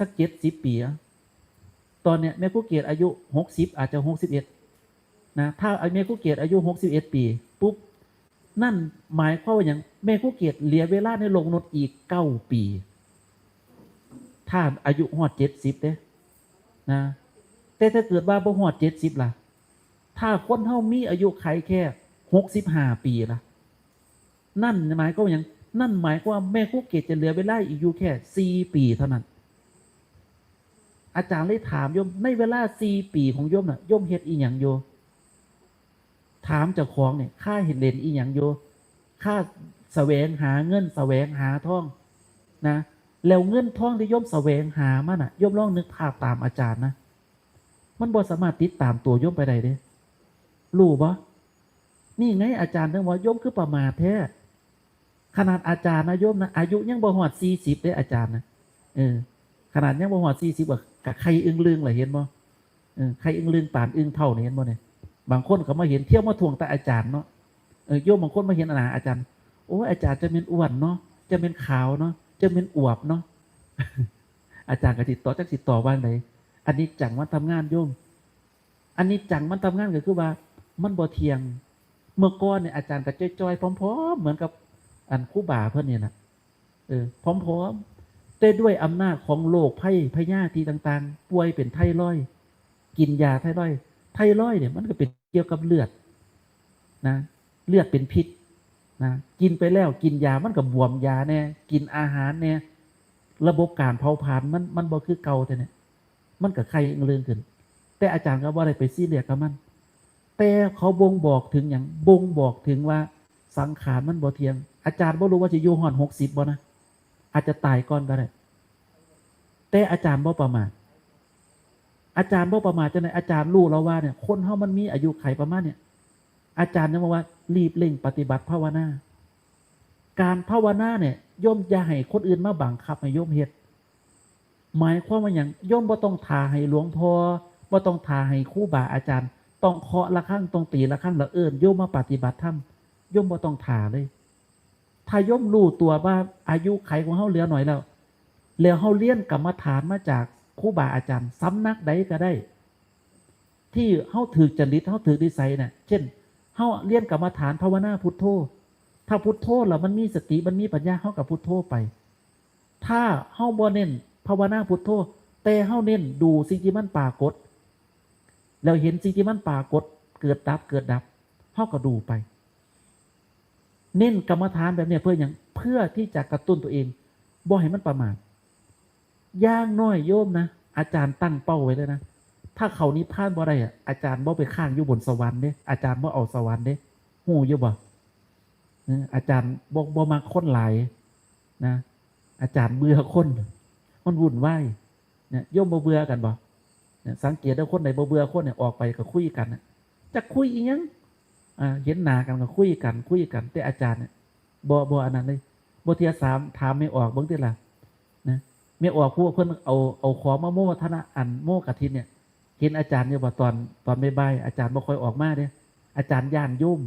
สัก70 ปีตอนเนี้ยแม่ครูเกียรติอายุ60อาจจะ61นะถ้าแม่ครูเกียรติอายุ61 ปีปุ๊บนั่นหมายความว่าอย่างแม่ครูเกียรติเหลือเวลาในโลกมนุษย์อีก9 ปีถ้าอายุฮอด70เด้นะแต่ถ้าเกิดว่าบ่ฮอด70ล่ะถ้าคนเฮามีอายุไขแค่65 ปีล่ะนั่นหมายความว่าอย่างนั่นหมายความว่าแม่ครูเกียรติจะเหลือเวลาอีกอยู่แค่4 ปีเท่านั้นอาจารย์เลยถามโยมในเวลา4 ปีของโยมน่ะโยมเฮ็ดอีหยังโยถามเจ้าของเนี่ยค่าเห็นเลนอีหยังโยค่าแสวงหาเงินแสวงหาทองนะแล้วเงินทองที่โยมแสวงหามันน่ะโยมลองนึกภาพตามอาจารย์นะมันบ่สามารถติดตามตัวโยมไปได้เด้รู้บ่นี่ไงอาจารย์ถึงว่าโยมคือประมาทแท้ขนาดอาจารย์นะโยมนะอายุยังบ่ฮอด40เด้อาจารย์นะขนาดยังบ่ฮอด40กับใครอึ้งลึงล่ะเห็นบ่ใครอึ้งลึงป่านอึ้งเท่านี่เห็นบ่เนี่ยบางคนเขามาเห็นเที่ยวมาทวงแต่อาจารย์เนาะโยมบางคนมาเห็นอาจารย์โอ้อาจารย์จะเป็นอ้วนเนาะจะเป็นขาวเนาะจะเป็นอวบเนาะ อาจารย์ก็ติดต่อจักติดต่อว่าไหนอันนี้จังมันทำงานโยมอันนี้จังมันทำงานก็คือว่ามันบ่เที่ยงเมื่อก่อนเนี่ยอาจารย์ก็จ้อยๆพร้อมๆเหมือนกับอันครูบาเพิ่นเนี่ยนะพร้อมๆแต่ด้วยอำนาจของโรคภัยพยาธิต่างๆป่วยเป็นไทรอยด์กินยาไทรอยด์เนี่ยมันก็เป็นเกี่ยวกับเลือดนะเลือดเป็นพิษนะกินไปแล้วกินยามันก็บวมยาแน่กินอาหารเนี่ยระบบการเผาผลาญมันบ่คือเก่าแต่เนี่ยมันก็ไข้เรื่องขึ้นแต่อาจารย์ก็บ่ได้ไปซีเรียสกับมันแต่เขาบ่งบอกถึงอย่างบ่งบอกถึงว่าสังขารมันบ่เที่ยงอาจารย์บ่รู้ว่าจะอยู่ฮอด60บ่นะอาจจะตายก่อนก็ได้ แต่อาจารย์บ่ประมาทอาจารย์บ่ประมาทจังได๋อาจารย์รู้แล้วว่าเนี่ยคนเฮามันมีอายุไขประมาณเนี่ยอาจารย์ยังบอกว่ารีบเร่งปฏิบัติภาวนาการภาวนาเนี่ยโยมอย่าให้คนอื่นมาบังคับให้โยมเฮ็ดหมายความว่าหยังโยมบ่ต้องท่าให้หลวงพ่อบ่ต้องท่าให้ครูบาอาจารย์ต้องเคาะระฆังต้องตีระฆังแล้วเอิ้นโยมมาปฏิบัติธรรมโยมบ่ต้องท่าเลยถ้าโยมรู้ตัวว่าอายุไขของเฮาเหลือหน่อยแล้วเฮาเรียนกรรมฐานมาจากครูบาอาจารย์สำนักใดก็ได้ที่เฮาถูกจริตเฮาถูกนิสัยน่ะเช่นเฮาเรียนกรรมฐานภาวนาพุทโธถ้าพุทโธแล้วมันมีสติมันมีปัญญาเฮากับพุทโธไปถ้าเฮาบ่เน้นภาวนาพุทโธแต่เฮาเน้นดูสิ่งที่มันปรากฏแล้วเห็นสิ่งที่มันปรากฏเกิดดับเกิดดับเฮาก็ดูไปเน้นกรรมฐานแบบนี้เพื่ออย่างเพื่อที่จะกระตุ้นตัวเองบ่ให้มันประมาทย่างน้อยโยมนะอาจารย์ตั้งเป้าไว้เลยนะถ้าเขานิพพานบ่ได้อ่ะอาจารย์บ่ไปข้างอยู่บนสวรรค์เด้อาจารย์บ่เอาสวรรค์เด้ฮู้อยู่บ่อาจารย์บ่มาคนหลายนะอาจารย์เบื่อคนมันวุ่นวายเนี่ยโยมบ่เบื่อกันบ่เนี่ยสังเกตว่าคนไหนบ่เบื่อคนเนี่ยออกไปก็คุยกันนะจะคุยอีหยังเห็นหน้ากันก็คุยกันแต่อาจารย์เนี่ยบ่อันนั้นเลยบ่เที่ยถามไม่ออกเบิ่งติล่ะนะไม่ออกพวกเพิ่นเอาของมาโม้ธนะอันโม้กฐินเนี่ยเห็นอาจารย์อยู่บ่ตอนบ่ายๆอาจารย์บ่ค่อยออกมาเด้อาจารย์ย่านโยม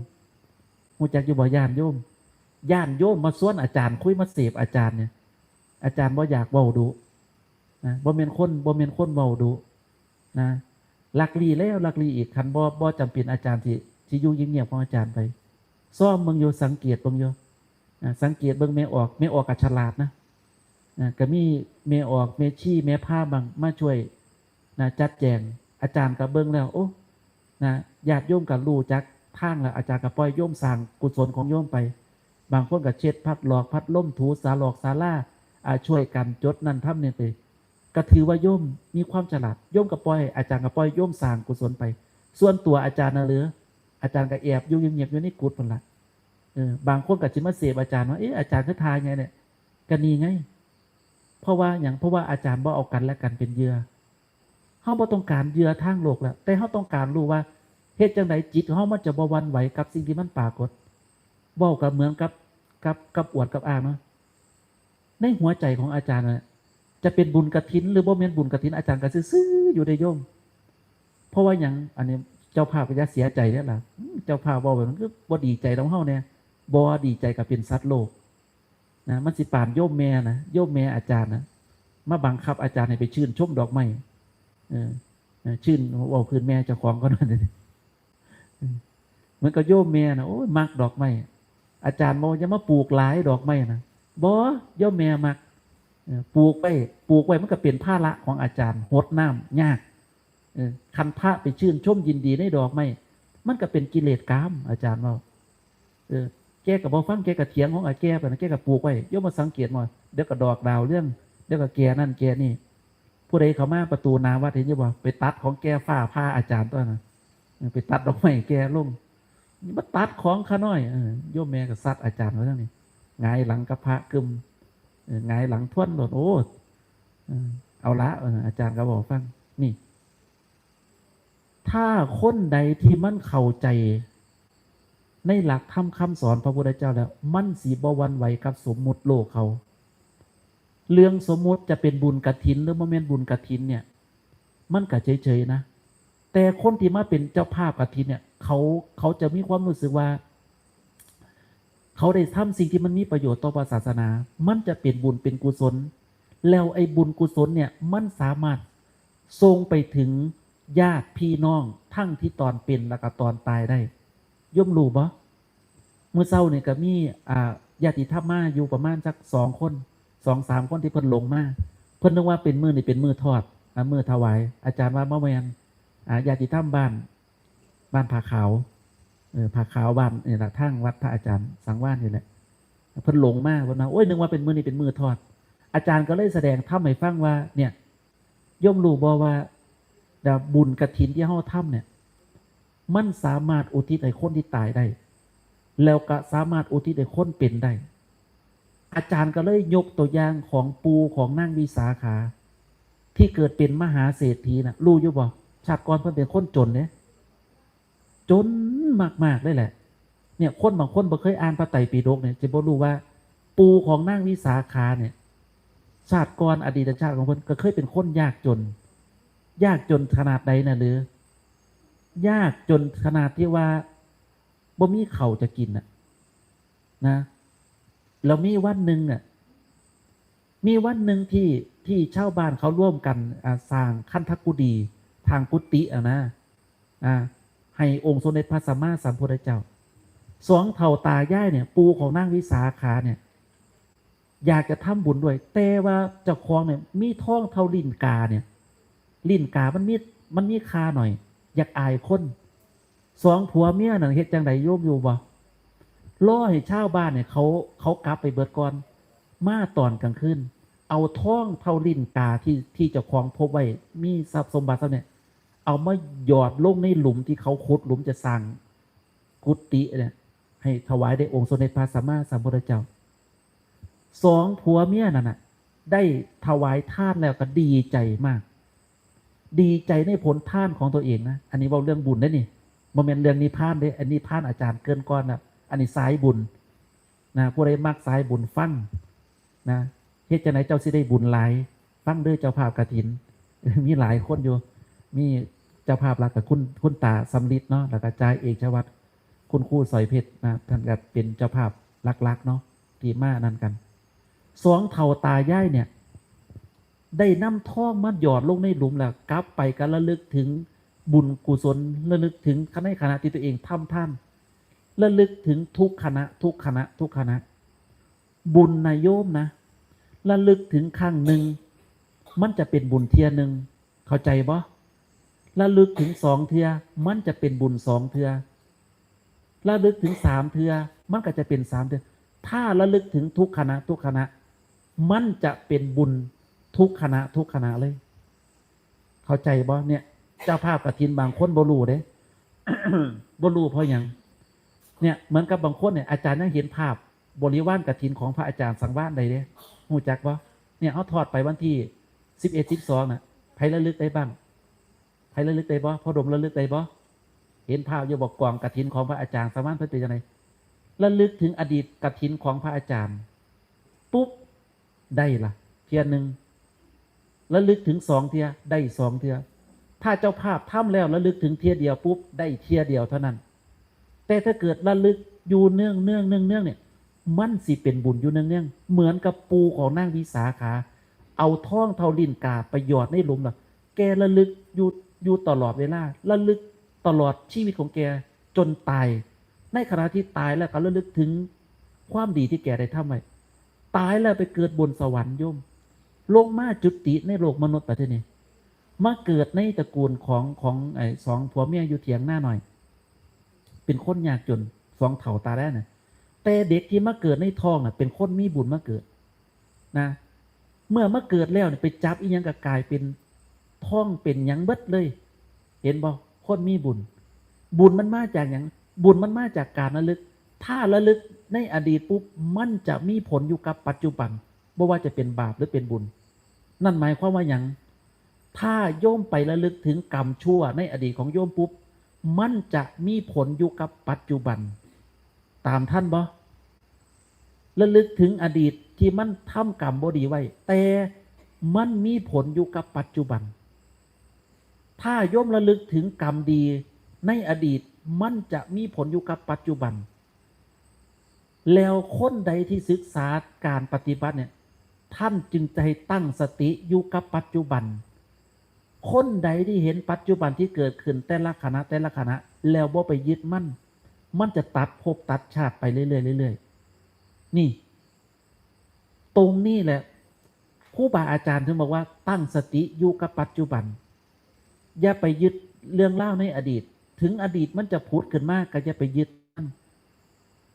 ฮู้จักอยู่บ่ย่านโยมมาส่วนอาจารย์คุยมาเสพอาจารย์เนี่ยอาจารย์บ่อยากเว้าดุนะบ่แม่นคนเว้าดุนะลักลีแล้วลักลีอีกคันบ่จำเป็นอาจารย์สิอยู่เงียบๆของอาจารย์ไปซ่อมเบิ่งอยู่สังเกตเบิ่งอยู่สังเกตเบิ่งแม่ออกก็ฉลาดนะก็มีแม่ออกแม่ชี้แม่พาบังมาช่วยนะจัดแจงอาจารย์ก็เบิ่งแล้วโอ้นะญาติโยมก็รู้จักทางแล้วอาจารย์ก็ปล่อยโยมสร้างกุศลของโยมไปบางคนก็เช็ดพัดหลอกพัดล่มถูสาหลอกศาลาช่วยกันจดนั่นทำนี่ไปก็ถือว่าโยมมีความฉลาดโยมก็ปล่อยอาจารย์ก็ปล่อยโยมสร้างกุศลไปส่วนตัวอาจารย์น่ะเหลืออาจารย์ก็แอบอยู่เงียบๆอยู่ในกุฏินั่นล่ะบางคนก็สิมาเสพอาจารย์ว่าอาจารย์คือทายไงเนี่ยก็นี่ไงเพราะว่าอาจารย์บ่เอากันและกันเป็นเหยื่อเฮาบ่ต้องการเหยื่อทางโลกแล้วแต่เฮาต้องการรู้ว่าเฮ็ดจังไดจิตของเฮามันจะบ่หวั่นไหวกับสิ่งที่มันปรากฏเว้ากับเหมือนกับอวดกับอ้างเนาะในหัวใจของอาจารย์น่ะจะเป็นบุญกฐินหรือบ่แม่นบุญกฐินอาจารย์ก็ซื่อๆอยู่ได้โยมเพราะว่าหยังอันนี้เจ้าภาพก็จะเสียใจแล้วล่ะเจ้าภาพเว้าแบบนั้นคือบ่ดีใจนำเฮาแน่บ่ดีใจกับเป็นสัตว์โลกนะมันสิปานโยมแม่นะโยมแม่อาจารย์นะมาบังคับอาจารย์ให้ไปชื่นชมดอกไม้ชื่นเว้าพื้นแม่เจ้าของก็นั่นนี่เหมือนกับโยมแม่นะโอ้ยมักดอกไม้อาจารย์บอกอย่ามาปลูกหลายดอกไม้นะบ่โยมแม่มักปลูกไว้มันก็เป็นภาระของอาจารย์หดน้ำยากคันพระไปชื่นชมยินดีในดอกไม้มันก็เป็นกิเลสกามอาจารย์ว่าแกกับบ่ฟังแกกับเถียงของอาแกไปนะแกกับปลูกไว้โยมมาสังเกตหน่อยเดี๋ยวก็ดอกดาวเรื่องเดี๋ยวก็แกนั่นแกนี่ผู้ใดเขามาประตูนาวัดเห็นยังบ่ไปตัดของแกฝ้าผ้าอาจารย์ตัวนั้นไปตัดดอกไม้แกลงมาตัดของข้าน้อยโยมแม่ก็ซัดอาจารย์ไว้ทั้งนี้หงายหลังกับพระกึมหงายหลังท่วนหลดโอ้เอาละอาจารย์ก็บอกฟังนี่ถ้าคนใดที่มันเข้าใจในหลักธรรมคำสอนพระพุทธเจ้าแล้วมันสีบวันไหวกับสมมุติโลกเขาเรื่องสมมุติจะเป็นบุญกฐินหรือบ่แม่นบุญกฐินเนี่ยมันก็เฉยๆนะแต่คนที่มาเป็นเจ้าภาพกฐินเนี่ยเขาจะมีความรู้สึกว่าเขาได้ทำสิ่งที่มันมีประโยชน์ต่อศาสนามันจะเป็นบุญเป็นกุศลแล้วไอ้บุญกุศลเนี่ยมันสามารถส่งไปถึงญาติพี่น้องทั้งที่ตอนเป็นแล้วก็ตอนตายได้ย่อมรู้บ่เมื่อเช้าเนี่ยก็มีญาติธรรมมาอยู่ประมาณสัก2 คน 2-3 คนที่เพิ่นลงมาเพิ่นนึกว่าเป็นมื้อนี่เป็นมื้อทอดมื้อถวายอาจารย์ว่าบ่แม่นญาติธรรมบ้านผาขาวผาขาวบ้านนี่ล่ะทางวัดพระอาจารย์สังวาสนี่แหละเพิ่นลงมาเพิ่นว่าโอ้ยนึกว่าเป็นมื้อนี่เป็นมื้อทอดอาจารย์ก็เลยแสดงธรรมให้ฟังว่าเนี่ยย่อมรู้บ่ว่าบุญกฐินที่เฮาทำเนี่ยมันสามารถอุทิศให้คนที่ตายได้แล้วก็สามารถอุทิศให้คนเป็นได้อาจารย์ก็เลยยกตัวอย่างของปูของนางวิสาขา ที่เกิดเป็นมหาเศรษฐีนะรู้อยู่บ่ชาติก่อนเพิ่นเป็นคนจนเนี่ยจนมากๆเลยแหละเนี่ยคนบางคนบ่เคยอ่านพระไตรปิฎกเนี่ยจะบ่รู้ว่าปู่ของนางวิสาขาเนี่ยชาติก่อนอดีตชาติของเพิ่นก็เคยเป็นคนยากจนยากจนขนาดใดน่ะหรือยากจนขนาดที่ว่าบ่มีข้าวจะกินน่ะนะแล้วมีวันหนึ่งน่ะมีวันหนึ่งที่ชาวบ้านเขาร่วมกันสร้างคันธกุฎีทางกุฏินะให้องค์สมเด็จพระสัมมาสัมพุทธเจ้าสองเถ่าตายายเนี่ยปู่ของนางวิสาขาเนี่ยอยากจะทำบุญด้วยแต่ว่าเจ้าของเนี่ยมีท้องเท่าลิ้นกาเนี่ยลิ้นกามันมีคาหน่อยอยากอายคนสองผัวเมียน่ะเฮ็ดจังไดโยมอยู่บ่ล่อให้ชาวบ้านเนี่ยเขากลับไปเบิดก่อนมาตอนกลางคืนเอาท้องเท่าลิ้นกาที่เจ้าของพบไว้มีทรัพย์สมบัติเนี่ยเอามาหยอดลงในหลุมที่เขาขุดหลุมจะสร้างกุฏิเนี่ยให้ถวายได้องค์สมเด็จพระสัมมาสัมพุทธเจ้าสองผัวเมียนั่นน่ะได้ถวายทานแล้วก็ดีใจมากดีใจในผลทานของตัวเองนะอันนี้เราเรื่องบุญได้นี่โมเมนต์เรื่องนิพพานเด้อันนี้พานอาจารย์เกินก้อนนะอันนี้สายบุญนะผู้ใดมักสายบุญฟังนะเฮ็ดจังไหนเจ้าสิได้บุญหลายฟังเด้อเจ้าภาพกฐินมีหลายคนอยู่มีเจ้าภาพหลักกับคุณตาสำลิดเนาะแล้วก็จ่ายเอกชวัตรคุณครูสอยเพชรนะท่านก็เป็นเจ้าภาพหลักๆเนาะที่มานั่นกันสองเถ่าตายายเนี่ยได้นำท่องมาหยอดลงในหลุมแล้วกลับไปกันระลึกถึงบุญกุศลระลึกถึงขณะที่ตัวเองทำท่านระลึกถึงทุกขณะบุญนายโยมนะระลึกถึงครั้งหนึ่งมันจะเป็นบุญเทียหนึ่งเข้าใจบ่ระลึกถึงสองเทือมันจะเป็นบุญสองเทือระลึกถึงสามเทือมันก็จะเป็นสามเทือถ้าระลึกถึงทุกขณะมันจะเป็นบุญทุกขณะเลยเข้าใจบ่เนี่ยเจ้าภาพกฐินบางคนบ่รู้เด้ บ่รู้เพราะอย่างเนี่ยเหมือนกับบางคนเนี่ยอาจารย์ยังเห็นภาพบริวารกฐินของพระอาจารย์สังวาสใดเด้หูจักบ่เนี่ยเขาถอดไปวันที่11 12น่ะใครระลึกได้บ้างใครระลึกได้บ่พ่อดมระลึกได้บ่เห็นภาพอยู่บอกกองกฐินของพระอาจารย์สังวาสเพิ่นเป็นจังไดระลึกถึงอดีตกฐินของพระอาจารย์ปุ๊บได้ล่ะเทียนหนึ่งระลึกถึงสองเทียได้สองเทียถ้าเจ้าภาพทำแล้วระลึกถึงเทียเดียวปุ๊บได้เทียเดียวเท่านั้นแต่ถ้าเกิดระลึกอยู่เนื่องเนี่ยมันสิเป็นบุญอยู่เนื่องเหมือนกับปูของนางวิสาขาเอาท้องเท่าลิ้นกาไปหยอดในหลุมน่ะแกระลึกอยู่ตลอดเวลาระลึกตลอดชีวิตของแกจนตายในขณะที่ตายแล้วก็ระลึกถึงความดีที่แกได้ทำไว้ตายแล้วไปเกิดบนสวรรค์โยมลงมาจุติในโลกมนุษย์ประเทศนี้มาเกิดในตระกูลของไอ้สองผัวเมียอยู่เถียงหน้าหน่อยเป็นคนยากจนสองเถ่าตาแรกน่ะแต่เด็กที่มาเกิดในท้องน่ะเป็นคนมีบุญมาเกิดนะเมื่อมาเกิดแล้วเนี่ยไปจับอีหยังก็กลายเป็นท้องเป็นหยังเบิดเลยเห็นบ่คนมีบุญมันมาจากหยังบุญมันมาจากการระลึกถ้าระลึกในอดีตปุ๊บมันจะมีผลอยู่กับปัจจุบันบ่ว่าจะเป็นบาปหรือเป็นบุญนั่นหมายความว่าหยังถ้าโยมไประลึกถึงกรรมชั่วในอดีตของโยมปุ๊บมันจะมีผลอยู่กับปัจจุบันตามท่านบ่ระลึกถึงอดีตที่มันทำกรรมบ่ดีไว้แต่มันมีผลอยู่กับปัจจุบันถ้าโยมระลึกถึงกรรมดีในอดีตมันจะมีผลอยู่กับปัจจุบันแล้วคนใดที่ศึกษาการปฏิบัติเนี่ยท่านจึงจะให้ตั้งสติอยู่กับปัจจุบันคนใดที่เห็นปัจจุบันที่เกิดขึ้นแต่ละขณะแล้วบ่ไปยึดมันจะตัดภพตัดชาติไปเรื่อยๆนี่ตรงนี้แหละครูบาอาจารย์ถึงบอกว่าตั้งสติอยู่กับปัจจุบันอย่าไปยึดเรื่องเล่าในอดีตถึงอดีตมันจะพูดขึ้นมากก็จะไปยึด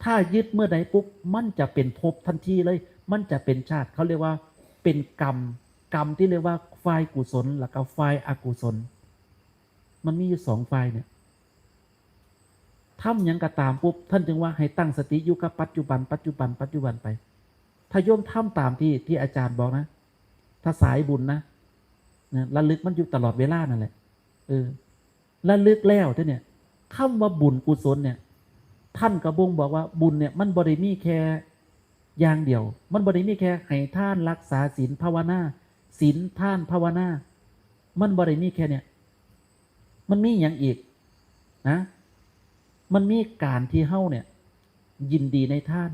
ถ้ายึดเมื่อใดปุ๊บมันจะเป็นภพทันทีเลยมันจะเป็นชาติเขาเรียกว่าเป็นกรรมที่เรียกว่าฝ่ายกุศลแล้วก็ฝ่ายอกุศลมันมีอยู่สองฝ่ายเนี่ยทำอย่างกระตามปุ๊บท่านจึงว่าให้ตั้งสติอยู่กับปัจจุบันไปถ้าโยมทำตามที่อาจารย์บอกนะถ้าสายบุญนะ นะระลึกมันอยู่ตลอดเวลานั่นแหละระลึกแล้วเนี่ยคำว่าบุญกุศลเนี่ยท่านกระบงบอกว่าบุญเนี่ยมันบริมีแค่อย่างเดียวมันบริมีแค่ให้ท่านรักษาศีลภาวนาศีลท่านภาวนามันบริมีแค่เนี่ยมันมีอย่างอีกนะมันมีการที่เฮ้าเนี่ยยินดีในท่าน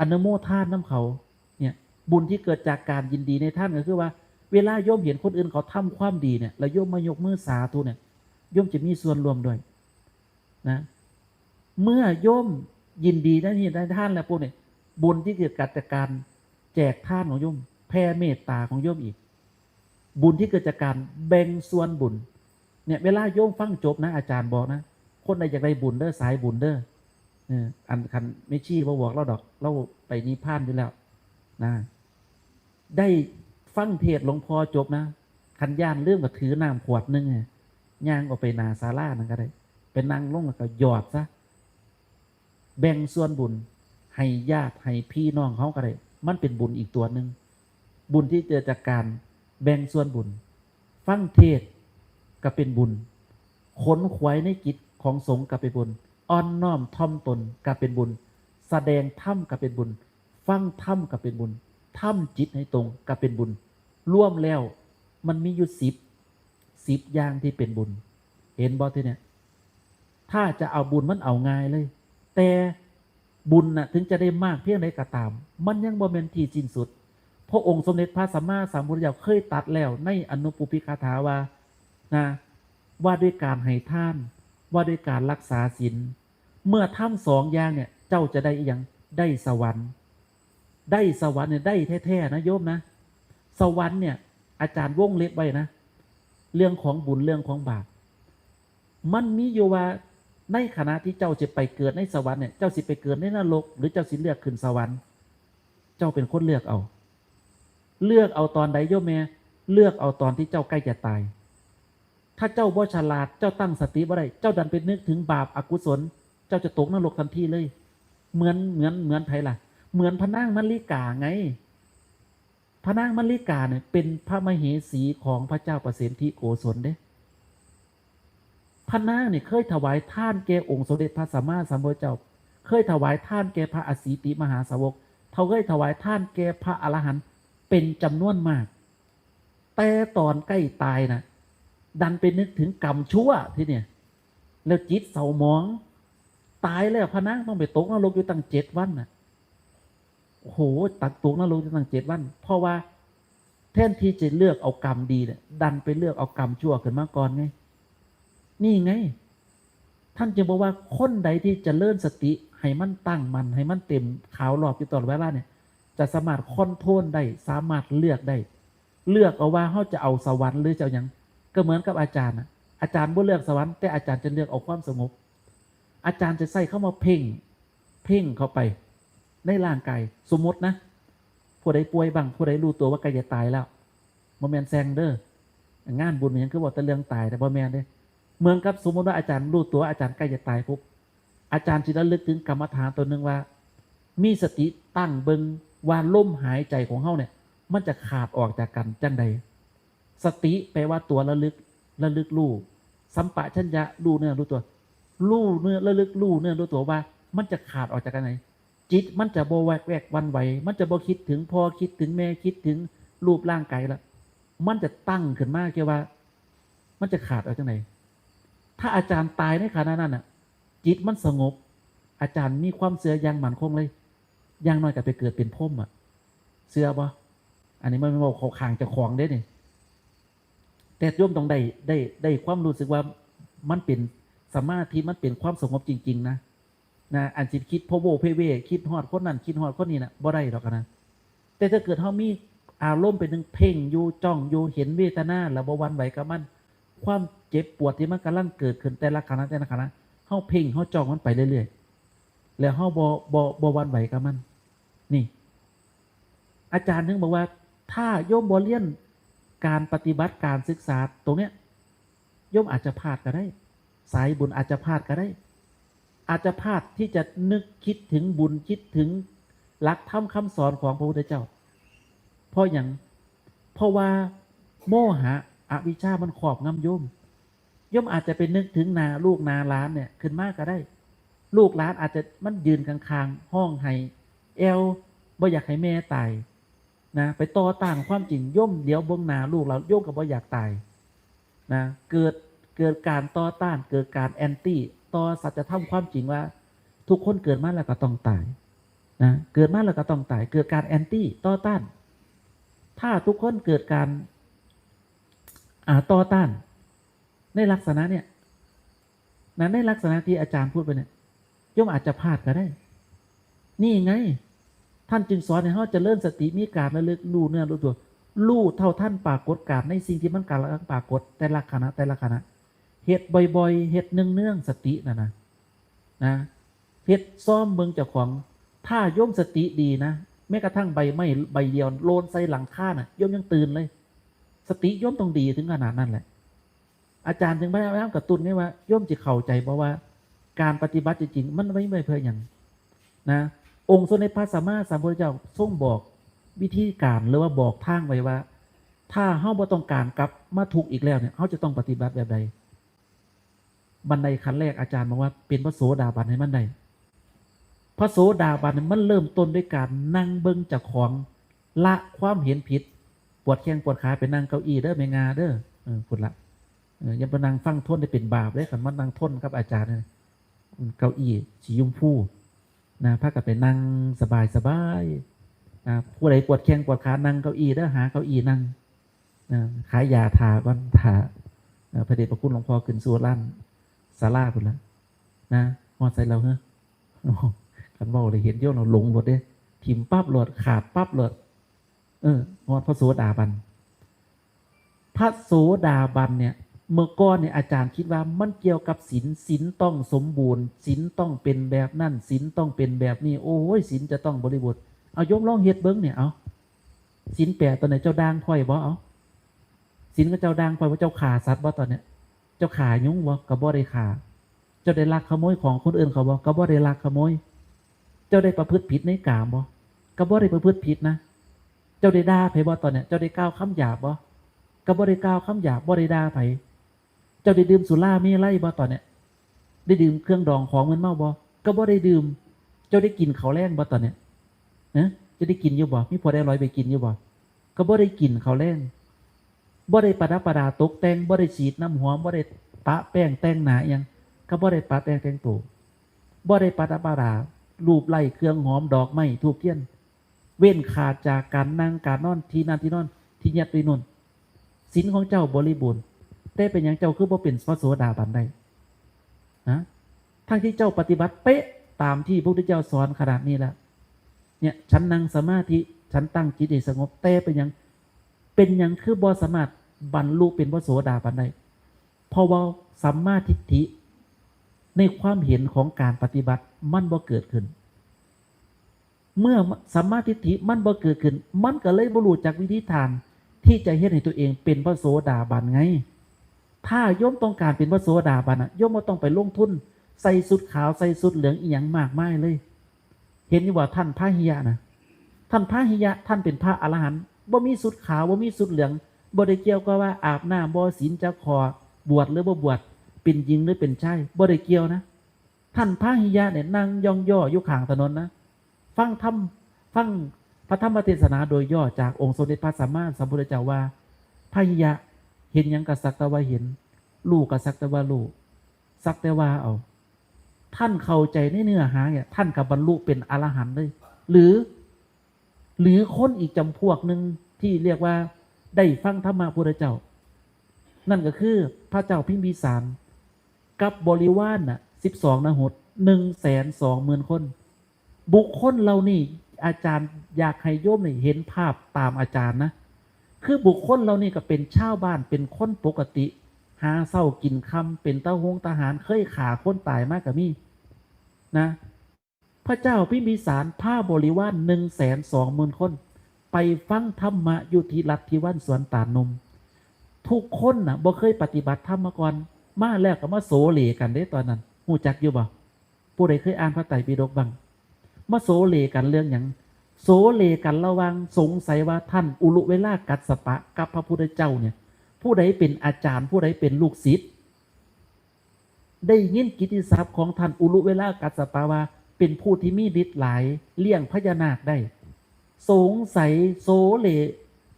อนุโมทานน้ำเขาเนี่ยบุญที่เกิดจากการยินดีในท่านก็คือว่าเวลาโยมเห็นคนอื่นเขาทำความดีเนี่ยแล้วโยมมายกมือสาธุเนี่ยโยมจะมีส่วนรวมด้วยนะเมื่อโยมยินดีในท่านแล้วพวกเนี่ยบุญที่เกิดจากการแจกท่านของโยมแผ่เมตตาของโยมอีกบุญที่เกิดจากการแบ่งส่วนบุญเนี่ยเวลาโยมฟังจบนะอาจารย์บอกนะคนใดอยากได้บุญเด้อสายบุญเด้ออันคันไม่ชี้ว่าบอกเราดอกเราไปนิพพานอยู่แล้วนะได้ฟังเทศหลวงพ่อจบนะคันย่านเรื่องกับถือน้ำขวดนึงย่างออกไปนาศาลานั่นก็ได้เป็นนั่งลงแล้วก็หยอดซะแบ่งส่วนบุญให้ญาติให้พี่น้องเขาก็ได้มันเป็นบุญอีกตัวหนึ่งบุญที่เกิดจากการแบ่งส่วนบุญฟังเทศก็เป็นบุญขนขวายในกิจของสงฆ์ก็เป็นบุญอ่อนน้อมถ่อมตนก็เป็นบุญแสดงธรรมก็เป็นบุญฟังธรรมก็เป็นบุญทำจิตให้ตรงก็เป็นบุญร่วมแล้วมันมีอยู่10อย่างที่เป็นบุญเห็นบ่ที่เนี่ยถ้าจะเอาบุญมันเอาง่ายเลยแต่บุญน่ะถึงจะได้มากเพียงใดก็ตามมันยังบ่แม่นที่สิ้นสุดพระองค์สมเด็จพระสัมมาสัมพุทธเจ้าเคยตรัสแล้วในอนุปุพพิคาถาว่านะว่าด้วยการให้ทานว่าด้วยการรักษาศีลเมื่อทำ2อย่างเนี่ยเจ้าจะได้อีหยังได้สวรรค์เนี่ยได้แท้ๆนะโยมนะสวรรค์เนี่ยอาจารย์วงเล็บไว้นะเรื่องของบุญเรื่องของบาปมันมีอยู่ว่าในขณะที่เจ้าจะไปเกิดในสวรรค์เนี่ยเจ้าสิไปเกิดในนรกหรือเจ้าสิเลือกขึ้นสวรรค์เจ้าเป็นคนเลือกเอาตอนใดโยมแม่เลือกเอาตอนที่เจ้าใกล้จะตายถ้าเจ้าบ่ฉลาดเจ้าตั้งสติบ่ได้เจ้าดันไปนึกถึงบาปอกุศลเจ้าจะตกนรกทันทีเลยเหมือนไผล่ะเหมือนพระนางมัลลิกาไงพระนางมัลลิกาเนี่ยเป็นพระมเหสีของพระเจ้าประเสนทิโกศลเด้พระนางเนี่ยเคยถวายท่านแก่องค์สมเด็จพระสัมมาสัมพุทธเจ้าเคยถวายท่านแก่พระอสีติมหาสาวกเขาเคยถวายท่านแก่พระอรหันต์เป็นจำนวนมากแต่ตอนใกล้ตายนะดันไปนึกถึงกรรมชั่วที่เนี่ยแล้วจิตเศร้าหมองตายแล้วพระนางต้องไปตกนรกอยู่ตั้ง7 วันนะโอ้โหตักตกนรกอยู่ตั้ง7 วันเพราะว่าแทนที่จะเลือกเอากรรมดีเนี่ยดันไปเลือกเอากรรมชั่วขึ้นมาก่อนไงนี่ไงท่านจึงบอกว่าคนใดที่จะเลิ่นสติให้มันตั้งมันให้มันเต็มขาวหลอกอยู่ตลอดเวลาเนี่ยจะสามารถคอนโทรลได้สามารถเลือกได้เลือกเอาว่าเขาจะเอาสวรรค์หรือจะยังก็เหมือนกับอาจารย์อาจารย์บ่เลือกสวรรค์แต่อาจารย์จะเลือกเอาความสงบอาจารย์จะใส่เข้ามาเพ่งเข้าไปในร่างกายสมมตินะผู้ใดป่วยบ้างผู้ใดรู้ตัวว่าใกล้จะตายแล้วบ่แม่นแซงเด้องานบุญมันคือบอกแต่เรื่องตายแต่บ่แม่นเด้เหมือนกับสมมติว่าอาจารย์รู้ตัวอาจารย์ใกล้จะตายปุ๊บอาจารย์จะระลึกถึงกรรมฐานตัวหนึ่งว่ามีสติตั้งเบิงว่าลมหายใจของเฮาเนี่ยมันจะขาดออกจากกันจังใดสติแปลว่าตัวระลึกรู้สัมปชัญญะรู้เนื้อรู้ตัวรู้เนื้อระลึกรู้เนื้อรู้ตัวว่ามันจะขาดออกจากกันไหนจิตมันจะโบแวกวันไหวมันจะโบคิดถึงพ่อคิดถึงแม่คิดถึงรูปร่างกายละมันจะตั้งขึ้นมาเกี่ยวว่ามันจะขาดออกจากไหนถ้าอาจารย์ตายในขณะนั้นน่ะจิตมันสงบอาจารย์มีความเสื่อยังหมั่นคงเลยยังน้อยก็ไปเกิดเป็นพรหมอ่ะเสื่อบ่อันนี้มันไม่บอกเขาขางจะของได้เนี่ยแต่โยมต้องได้ความรู้สึกว่ามันเป็นสมาธิมันเป็นความสงบจริงๆนะอันจิตคิดพโวเพเวคิดฮอดคนนั้นคิดฮอดคนนี้นะบ่ได้หรอกนะแต่ถ้าเกิดเขามีอารมณ์เป็นหนึ่งเพ่งอยู่จ้องอยู่เห็นเวทนาแล้วบ่วันไหวกับมันความเจ็บปวดที่มันกำลังเกิดขึ้นแต่ละขณะเขาเพ่งเขาจ้องมันไปเรื่อยๆแล้วเขาบ่วันไหวกับมันนี่อาจารย์นึงบอกว่าถ้าโยมบ่เรียนการปฏิบัติการศึกษาตรงเนี้ยโยมอาจจะพลาดก็ได้สายบุญอาจจะพลาดก็ได้อาจจะพลาดที่จะนึกคิดถึงบุญคิดถึงหลักธรรมคำสอนของพระพุทธเจ้าเพราะว่า โมหะอวิชชามันครอบงำโยมอาจจะเป็นนึกถึงนาลูกนาล้านเนี่ยขึ้นมากก็ได้ลูกหลานอาจจะมันยืนกลางๆห้องไห้เอลบ่อยากให้แม่ตายนะไปต่อต้านความจริงย่อมเดี๋ยวเบื้องหน้าลูกเราย่อมกับบ่อยากตายนะเกิดการต่อต้านเกิดการแอนตี้ต่อสัจธรรมความจริงว่าทุกคนเกิดมาแล้วก็ต้องตายนะเกิดมาแล้วก็ต้องตายเกิดการแอนตี้ต่อต้านถ้าทุกคนเกิดการต่อต้านในลักษณะเนี่ยนะในลักษณะที่อาจารย์พูดไปเนี่ยย่อมอาจจะพลาดก็ได้นี่ไงท่านจึงสอนให้เราจะเริ่มสติมีการระลึกรู้เนื้อรู้ตัวรู้เท่าท่านปรากฏการในสิ่งที่มันการปรากฏแต่ละขณะเหตุบ่อยๆเหตุเนื่องสตินะเหตุซ่อมเมืองเจ้าของถ้าย่อมสติดีนะแม้กระทั่งใบไม้ใบเดียวโลนใส่หลังค่าน่ะย่อมยังตื่นเลยสติย่อมต้องดีถึงขนาดนั้นแหละอาจารย์ถึงพยายามกระตุ้นให้ว่าย่อมจะเข้าใจเพราะว่าการปฏิบัติจริงๆมันไม่เพื่ออย่างนะองค์สมเด็จพระสัมมาสัมพุทธเจ้าทรงบอกวิธีการหรือว่าบอกทางไว้ว่าถ้าเฮาบ่ต้องการกลับมาทุกข์อีกแล้วเนี่ยเฮาจะต้องปฏิบัติแบบใดบันไดขั้นแรกอาจารย์บอกว่าเป็นพระโสดาบันให้มันได้พระโสดาบันมันเริ่มต้นด้วยการนั่งเบิ่งเจ้าของละความเห็นผิดปวดแข้งปวดขาไปนั่งเก้าอี้เด้อแม่งาเด้อพูดละอย่าไปนั่งฟังทนได้เป็นบาปเลยคันมันนั่งทนครับอาจารย์เก้าอี้สียุ่มฟูนะพากันไปนั่งสบายนะผู้ใดปวดแข้งปวดขานั่งเก้าอี้เด้อหาเก้าอี้นั่งนะขายยาทาก่อนทาพระเดชพระคุณหลวงพ่อขึ้นสู่ลั่นศาลาพุ่นละนะมอดใส่เราเหรอกันบอกเลยเห็นโยนเราหลงหมดเด้ถิ่มปั๊บหลดขาดปั๊บหลดมอดพระโสดาบันพระโสดาบันเนี่ยเมื่อก่อนเนี่ยอาจารย์คิดว่ามันเกี่ยวกับศีลต้องสมบูรณ์ศีลต้องเป็นแบบนั่นศีลต้องเป็นแบบนี้โอ้ยศีลจะต้องบริบูรณ์เอายกลองเฮ็ดเบิ้งเนี่ยเอาศีลแปดตอนไหนเจ้าด่างพ่อยบ่เอาศีลก็เจ้าด่างพ่อยว่าเจ้าขาสัตว์บ่ตอนเนี้ยเจ้าขายุ่งบ่กับบ่ได้ขาเจ้าได้ลักขโมยของคนอื่นเขาบ่กับบ่ได้ลักขโมยเจ้าได้ประพฤติผิดในกามบ่กับบ่ได้ประพฤติผิดนะเจ้าได้ด่าไผบ่ตอนเนี้ยเจ้าได้กล่าวคำหยาบบ่กับบ่ได้กล่าวคำหยาบบ่ได้ด่าไผเจ้าได้ดื่มสุรามีไรบ่ตอนเนี้ยได้ดื่มเครื่องดองของมึนเมาบ่ก็บ่ได้ดื่มเจ้าได้กินข้าวแรงบ่ตอนเนี้ยจะได้กินอยู่บ่มีพอได้ร้อยไปกินอยู่บ่ก็บ่ได้กินข้าวแรงบ่ได้ประดับประดาตกแต่งบ่ได้ฉีดน้ำหอมบ่ได้ปะแป้งแต่งหน้าอย่างก็บ่ได้ปะแต่งตัวบ่ได้ประดับประดารูปไล่เครื่องหอมดอกไม้ธูปเทียนเว้นขาดจากการนั่งการนอนที่นั่นที่นอนที่ยัดที่นู่นศีลของเจ้าบริบูรณ์แต่เป็นอย่างเจ้าคือบ่เป็นพระโสดาบันได้ทั้งที่เจ้าปฏิบัติเป๊ะตามที่พระพุทธเจ้าสอนขนาดนี้แล้วเนี่ยฉันนั่งสมาธิฉันตั้งจิตให้สงบแต่เป็นอย่างคือบ่สามารถบรรลุเป็นพระโสดาบันได้เพราะว่าสัมมาทิฏฐิในความเห็นของการปฏิบัติมันบ่เกิดขึ้นเมื่อสัมมาทิฏฐิมันบ่เกิดขึ้นมันก็เลยบ่รู้จักวิธีทางที่จะเฮ็ดให้ตัวเองเป็นพระโสดาบันไงถ้าโยมต้องการเป็นพระโสดาบันโยมบ่ต้องไปลงทุนใส่สุดขาวใส่สุดเหลืองอีหยังมากมายเลยเห็นอยู่ว่าท่านพระหิยะนะท่านพระหิยะท่านเป็นพระอรหันต์บ่มีสุดขาวบ่มีสุดเหลืองบ่ได้เกี่ยวกับว่าอาบน้ำบ่ศีลจะขอบวชหรือบ่บวชเป็นหญิงหรือเป็นชายบ่ได้เกี่ยวนะท่านพระหิยะเนี่ยนั่งย่องย่ออยู่ข้างถนนนะฟังพระธรรมเทศนาโดยย่อจากองค์สมเด็จพระสัมมาสัมพุทธเจ้าว่าพระหิยะเห็นหยังก็สักแต่ว่าเห็นลูกก็สักแต่ว่าลูกสักแต่ว่าเอาท่านเข้าใจในเนื้อหาเนี่ยท่านกับบรรลุเป็นอรหันต์เลยหรือคนอีกจำพวกหนึ่งที่เรียกว่าได้ฟังธรรมะพุทธเจ้านั่นก็คือพระเจ้าพิมพิสารกับบริวาร12 นหฏ 120,000 คนบุคคลเหล่านี้อาจารย์อยากให้โยมเห็นภาพตามอาจารย์นะคือบุคคลเหล่านี้ก็เป็นชาวบ้านเป็นคนปกติหาเศร้ากินคำเป็นทหารเคยขาคนตายมากกับมี่นะพระเจ้าพิมพิสารผ้าบริวาร120,000 คนไปฟังธรรมะอยู่ที่รัฐที่วันสวนตาลนมทุกคนน่ะบ่เคยปฏิบัติธรรมมาก่อนมาแล้วก็มาโสเลกันได้ตอนนั้นหูจักอยู่บ่ผู้ใดเคยอ่านพระไตรปิฎกบ้างมาโสเลกันเรื่องอย่าง โสเลกันระวังสงสัยว่าท่านอุลุเวลากัสสปะกับพระพุทธเจ้าเนี่ยผู้ใดเป็นอาจารย์ผู้ใดเป็นลูกศิษย์ได้ยินกิตติศัพท์ของท่านอุลุเวลากัสสปะว่าเป็นผู้ที่มีฤทธิ์หลายเลี้ยงพญานาคได้สงสัยโสเล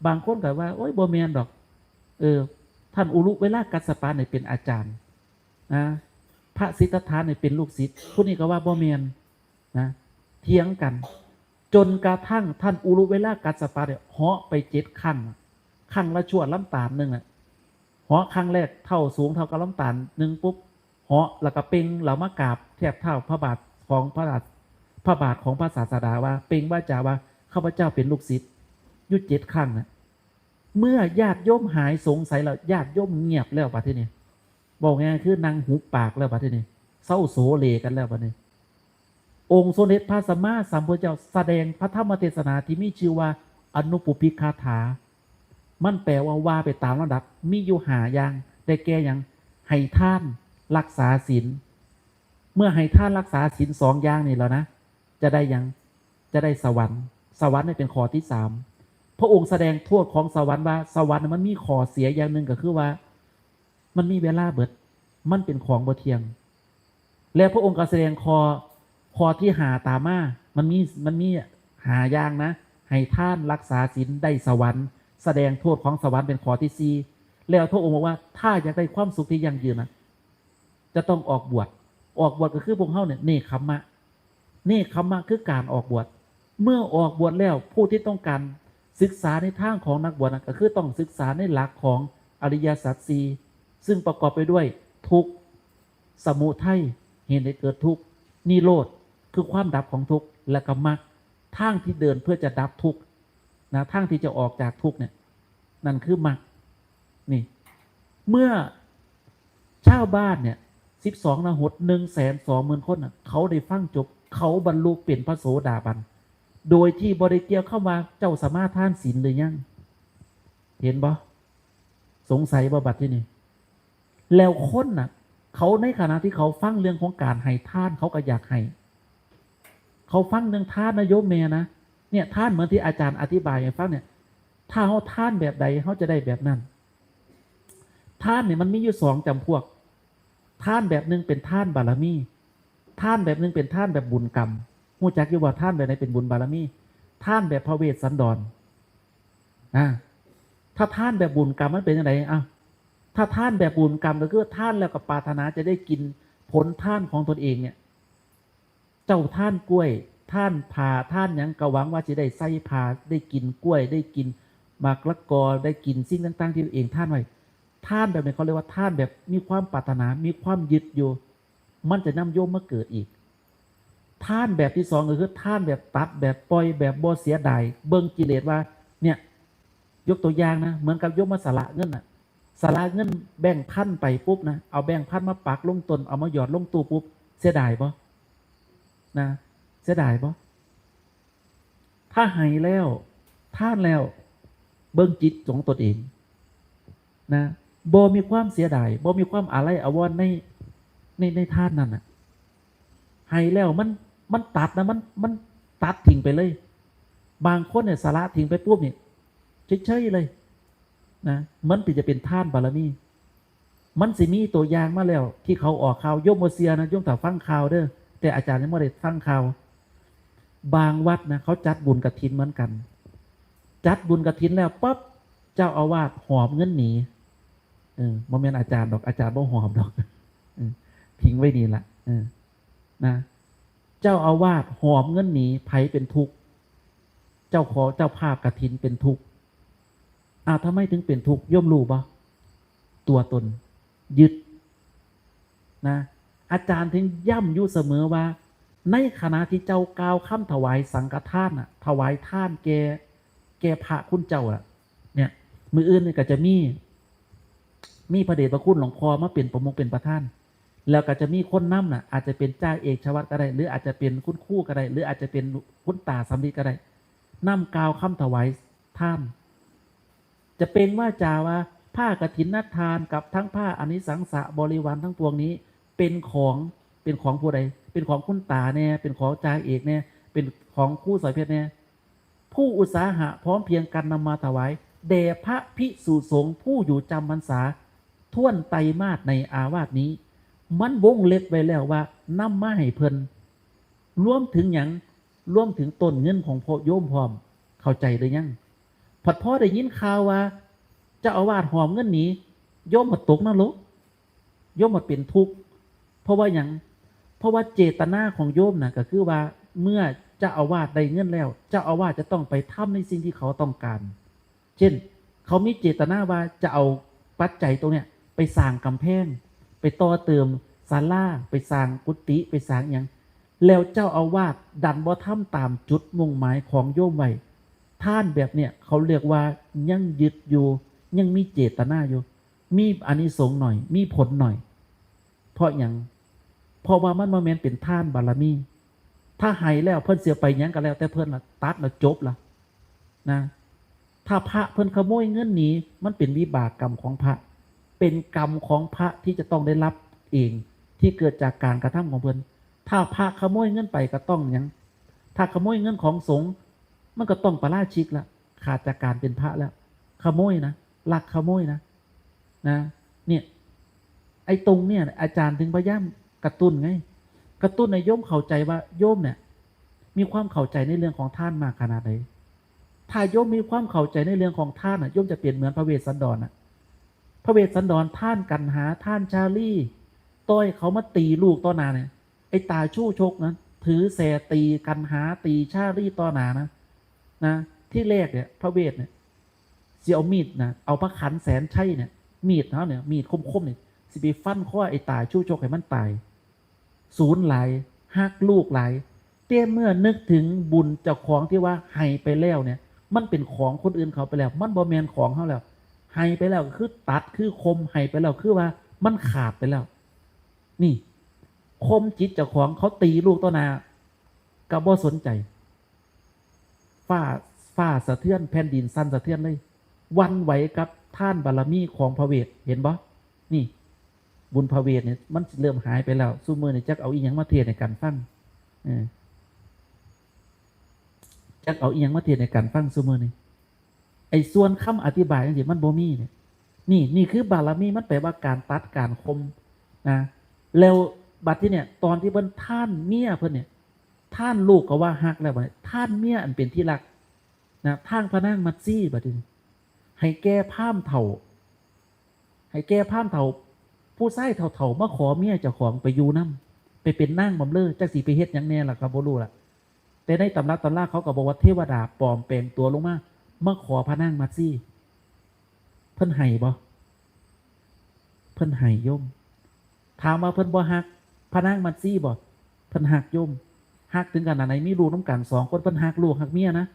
บางคนก็ว่าโอ้ยบ่แม่นดอกท่านอุลุเวลากัสสปะเนี่ยเป็นอาจารย์นะพระสิทธัตถะเนี่ยเป็นลูกศิษย์ผู้นี้ก็ว่าบ่แม่นนะเถียงกันจนกระทั่งท่านอุลุเวลากัสสปะเนี่ยเหาะไป7 ครั้งครั้งละชั่วลำตาลนึงเหาะครั้งแรกเท่าสูงเท่ากับลำตาลนึงปุ๊บเหาะแล้วก็เป่งเหล่ามากราบแทบเท่าพระบาทของพระบาทของพระศาสดาว่าเป่งว่าจาว่าข้าพเจ้าเป็นลูกศิษย์ยุด7 ครั้งนะเมื่อญาติโยมหายสงสัยแล้วญาติโยมเงียบแล้วบัดทีนี้บอกง่ายคือนางหูปากแล้วบัดทีนี้เศร้าโศเลกันแล้วบัดนี้องค์สมเด็จพระสัมมาสัมพุทธเจ้าแสดงพระธรรมเทศนาที่มีชื่อว่าอนุปุพิคาถามันแปลว่าไปตามระดับมีอยู่5 อย่างได้แก่อย่างให้ท่านรักษาศีลเมื่อให้ท่านรักษาศีล2 อย่างนี่แล้วนะจะได้ยังจะได้สวรรค์นี่เป็นข้อที่3พระองค์แสดงโทษของสวรรค์ว่าสวรรค์มันมีข้อเสียอย่างหนึ่งก็คือว่ามันมีเวลาเบิดมันเป็นของบ่เที่ยงแล้วพระองค์ก็แสดงข้อที่5ตามมามันมี5 อย่างนะให้ท่านรักษาศีลได้สวรรค์แสดงโทษของสวรรค์เป็นข้อที่4แล้วพระองค์บอกว่าถ้าอยากได้ความสุขที่ยั่งยืนนะจะต้องออกบวชก็คือพวกเฮาเนี่ยเนคขมะคือการออกบวชเมื่อออกบวชแล้วผู้ที่ต้องการศึกษาในทางของนักบวชก็คือต้องศึกษาในหลักของอริยสัจ4ซึ่งประกอบไปด้วยทุกข์สมุทัยเหตุให้เกิดทุกข์นิโรธคือความดับของทุกข์และก็มรรคทางที่เดินเพื่อจะดับทุกข์นะทางที่จะออกจากทุกข์เนี่ยนั่นคือมรรคนี่เมื่อชาวบ้านเนี่ย12 นหฏ 120,000 คนเขาได้ฟังจบเขาบรรลุเป็นพระโสดาบันโดยที่บริเกี่ยวเข้ามาเจ้าสมาทานศีลหรือยังเห็นบ่สงสัยบ่บัดที่นี่แล้วคนน่ะเขาในขณะที่เขาฟังเรื่องของการให้ทานเขาก็อยากให้เขาฟังเรื่องทานนะโยมแม่นะเนี่ยทานเหมือนที่อาจารย์อธิบายให้ฟังเนี่ยถ้าเขาทานแบบใดเขาจะได้แบบนั้นทานเนี่ยมันมีอยู่2 จำพวกทานแบบนึงเป็นทานบารมีทานแบบนึงเป็นทานแบบบุญกรรมหูจักอยู่ว่าทานแบบไหนเป็นบุญบารมีทานแบบพระเวสสันดรถ้าทานแบบบุญกรรมมันเป็นยังไงถ้าทานแบบบุญกรรมก็คือทานแล้วก็ปรารถนาจะได้กินผลทานของตนเองเนี่ยเจ้าทานกล้วยทานผ่าทานยังกะหวังว่าจะได้ไส้ผ่าได้กินกล้วยได้กินหมากละกอได้กินสิ่งต่างๆที่ตัวเองทานไว้ทานแบบนี้เขาเรียกว่าทานแบบมีความปรารถนามีความยึดอยู่มันจะนำโยมมาเกิดอีกทานแบบที่2ก็คือทานแบบตัดแบบปล่อยแบบบ่เสียดายเบิ่งกิเลสว่าเนี่ยยกตัวอย่างนะเหมือนกับยกมาสละเงินสละเงินแบ่งพันไปปุ๊บนะเอาแบ่งพันมาปักลงตนเอามาหยอดลงตู้ปุ๊บเสียดายบ่นะเสียดายบ่ถ้าให้แล้วท่านแล้วเบิ่งจิตของตนเองนะบ่มีความเสียดายบ่มีความอะไรอาวรณ์ในท่านนั่นน่ะให้แล้วมันตัดนะมันตัดทิ้งไปเลยบางคนเนี่ยสละทิ้งไปปุ๊บเนี่ยเฉยๆเลยนะมันจะเป็นท่านบารมีมันสิมีตัวอย่างมาแล้วที่เขาออกข่าวโยมโมเซียนะโยมแต่ฟังข่าวเด้อแต่อาจารย์ยังไม่ได้ฟังข่าวบางวัดนะเขาจัดบุญกฐินเหมือนกันจัดบุญกฐินแล้วปั๊บเจ้าอาวาสหอบเงินหนีโมเมนต์อาจารย์ดอกอาจารย์บ่หอบดอกทิ้งไว้นี่แหละนะเจ้าอาวาสหอบเงินหนีไผเป็นทุกข์เจ้าภาพกฐินเป็นทุกข์ทำไมถึงเป็นทุกข์ย่อมรู้ปะตัวตนยึดนะอาจารย์ถึงย่ำอยู่เสมอว่าในขณะที่เจ้ากล่าวคำถวายสังฆทานถวายท่านแกพระคุณเจ้าเนี่ยมืออื่นนี่ก็จะมีพระเดชพระคุณหลวงพ่อมาเป็นประมุขเป็นประธานแล้วก็จะมีคนนำอาจจะเป็นเจ้าเอกชวัตก็ได้หรืออาจจะเป็นคุณครู่ก็ได้หรืออาจจะเป็นคุณตาสำลีก็ได้นำกล่าวคำถวายท่านจะเป็นว่าจาว่าผ้ากฐินนัทานกับทั้งผ้าอนิสังสะบริวารทั้งปวงนี้เป็นของผู้ใดเป็นของคุณตาเนี่ยเป็นของจ่าเอกเนี่ยเป็นของคู่สอยเพชรเนี่ย ผู้อุตสาหะพร้อมเพียงกันนำมาถวายแด่พระภิกษุสงฆ์ผู้อยู่จำพรรษาท่วนไตรมาสในอาวาสนี้มันวงเล็บไว้แล้วว่านำมาให้เพิ่นรวมถึงหยังรวมถึงต้นเงินของพ่อโยมพร้อมเข้าใจหรือยังผัดพ่อได้ยินข่าวว่าเจ้าอาวาสหอมเงินหนีโยมมาตกนรกโยมมาเป็นทุกข์เพราะว่าหยังเพราะว่าเจตนาของโยมนะก็คือว่าเมื่อเจ้าอาวาสได้เงินแล้วเจ้าอาวาสจะต้องไปทำในสิ่งที่เขาต้องการเช่นเขามีเจตนาว่าจะเอาปัจจัยตรงเนี้ยไปสร้างกำแพงไปต่อเติมศาลาไปสร้างกุฏิไปสร้างอย่างแล้วเจ้าอาวาสดันบ่ทำตามจุดมุ่งหมายของโยมไว้ท่านแบบเนี้ยเขาเรียกว่ายังยึดอยู่ยังมีเจตนาอยู่มีอานิสงส์หน่อยมีผลหน่อยเพราะอย่างเพราะว่ามันมาแมนเป็นท่านบารมีถ้าให้แล้วเพิ่นเสียไปยังกันแล้วแต่เพิ่นละตัดละจบละนะถ้าพระเพิ่นขโมยเงินหนีมันเป็นวิบากกรรมของพระเป็นกรรมของพระที่จะต้องได้รับเองที่เกิดจากการกระทำของเพิ่นถ้าพระขโมยเงินไปก็ต้องยังถ้าขโมยเงินของสงฆ์มันก็ต้องปราชิกละขาดจากการเป็นพระแล้วขโมยนะลักขโมยนะเนี่ยไอ้ตรงเนี่ยอาจารย์ถึงพยายามกระตุ้นไงกระตุ้นในโยมเข้าใจว่าโยมเนี่ยมีความเข้าใจในเรื่องของท่านมากขนาดไหนถ้าโยมมีความเข้าใจในเรื่องของท่านโยมจะเปลี่ยนเหมือนพระเวสสันดรพระเวสสันดรท่านกันหาท่านชาลีต้อยเขามาตีลูกต่อหน้าเนี่ยไอ้ตาชู้ชกนะถือแสตีกันหาตีชาลีต่อหน้านะที่แรกเนี่ยพระเวสเนี่ยสิเอามีดนะเอาพระขันแสนชัยเนี่ยมีดเขาเนี่ยมีดคมๆเนี่ยสิไปฟันข้อไอ้ตาชู้ชกให้มันตายศูนย์หลายหักลูกหลายเต้เมื่อนึกถึงบุญเจ้าของที่ว่าให้ไปแล้วเนี่ยมันเป็นของคนอื่นเขาไปแล้วมันบ่แมนของเขาแล้วให้ไปแล้วคือตัดคือคมให้ไปแล้วคือว่ามันขาดไปแล้วนี่คมจิตเจ้าของเขาตีลูกต่อหน้าก็บ่สนใจฟ้าสะเทือนแผ่นดินสั่นสะเทือนเลยวันไหวกับท่านบารมีของพระเวทเห็นบ่นี่บุญพระเวทเนี่ยมันเริ่มหายไปแล้วสู้มือเนี่ยจักเอาอีหยังมาเทศในการฟังจักเอาอีหยังมาเทศในการฟังสู้มือนี่ไอ้ส่วนคำอธิบายจริงๆมันบ่มีเนี่ยนี่คือบารมีมันแปลว่าการตัดการคมนะแล้วบัดที่เนี่ยตอนที่เพิ่นท่านเมียเพิ่นเนี่ยท่านลูกก็ว่าฮักแล้วบัดนี้ท่านเมียอันเป็นที่รักนะทางพระนางมัตซี่บัดนี้ให้แก้ผ้ามเถ่าผู้ชายเถ่ามาขอเมียเจ้าของไปอยู่น้ำไปเป็นนางบำเรอจักสิไปเฮ็ดหยังแน่ล่ะครับบ่รู้ล่ะแต่ในตำราเขาก็บอกว่าเทวดาปลอมแปลงตัวลงมาขอพระนางมัตซี่เพิ่นให้บ่เพิ่นให้โยมถามว่าเพิ่นบ่ฮักพระนางมัตซี่บ่เพิ่นฮักโยมฮักถึงขนาดไหนมีลูกน้ำกัน2คนเพิ่นฮักลูกฮักเมียนะ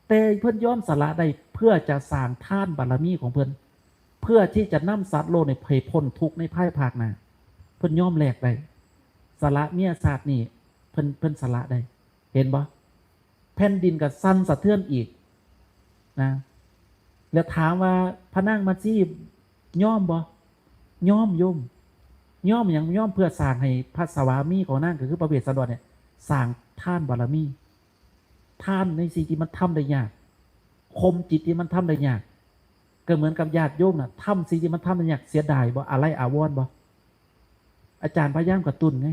แต่เพิ่นยอมสละได้เพื่อจะสร้างทานบารมีของเพิ่นเพื่อที่จะนำสัตว์โลกในให้พ้นทุกข์ในภายภาคหน้าเพิ่นยอมแลกได้สละเมียศาสตร์นี่เพิ่นสละได้เห็นบ่แผ่นดินก็สั่นสะเทือนอีกนะแล้วถามว่าพระนางมัตซี่ยอมบ่ยอมโยมย่อมอย่างย่อมเพื่อสร้างให้พระสวามีของนางก็คือพระเวสสันดรเนี่ยสร้างท่านบารมีท่านในสิ่งที่มันทำได้ยากคมจิตที่มันทำได้ยากก็เหมือนกับญาติโยมน่ะทำสิ่งที่มันทำได้ยากเสียดายบ่อะไรอาวรณ์บ่อาจารย์พยายามกระตุ้นไง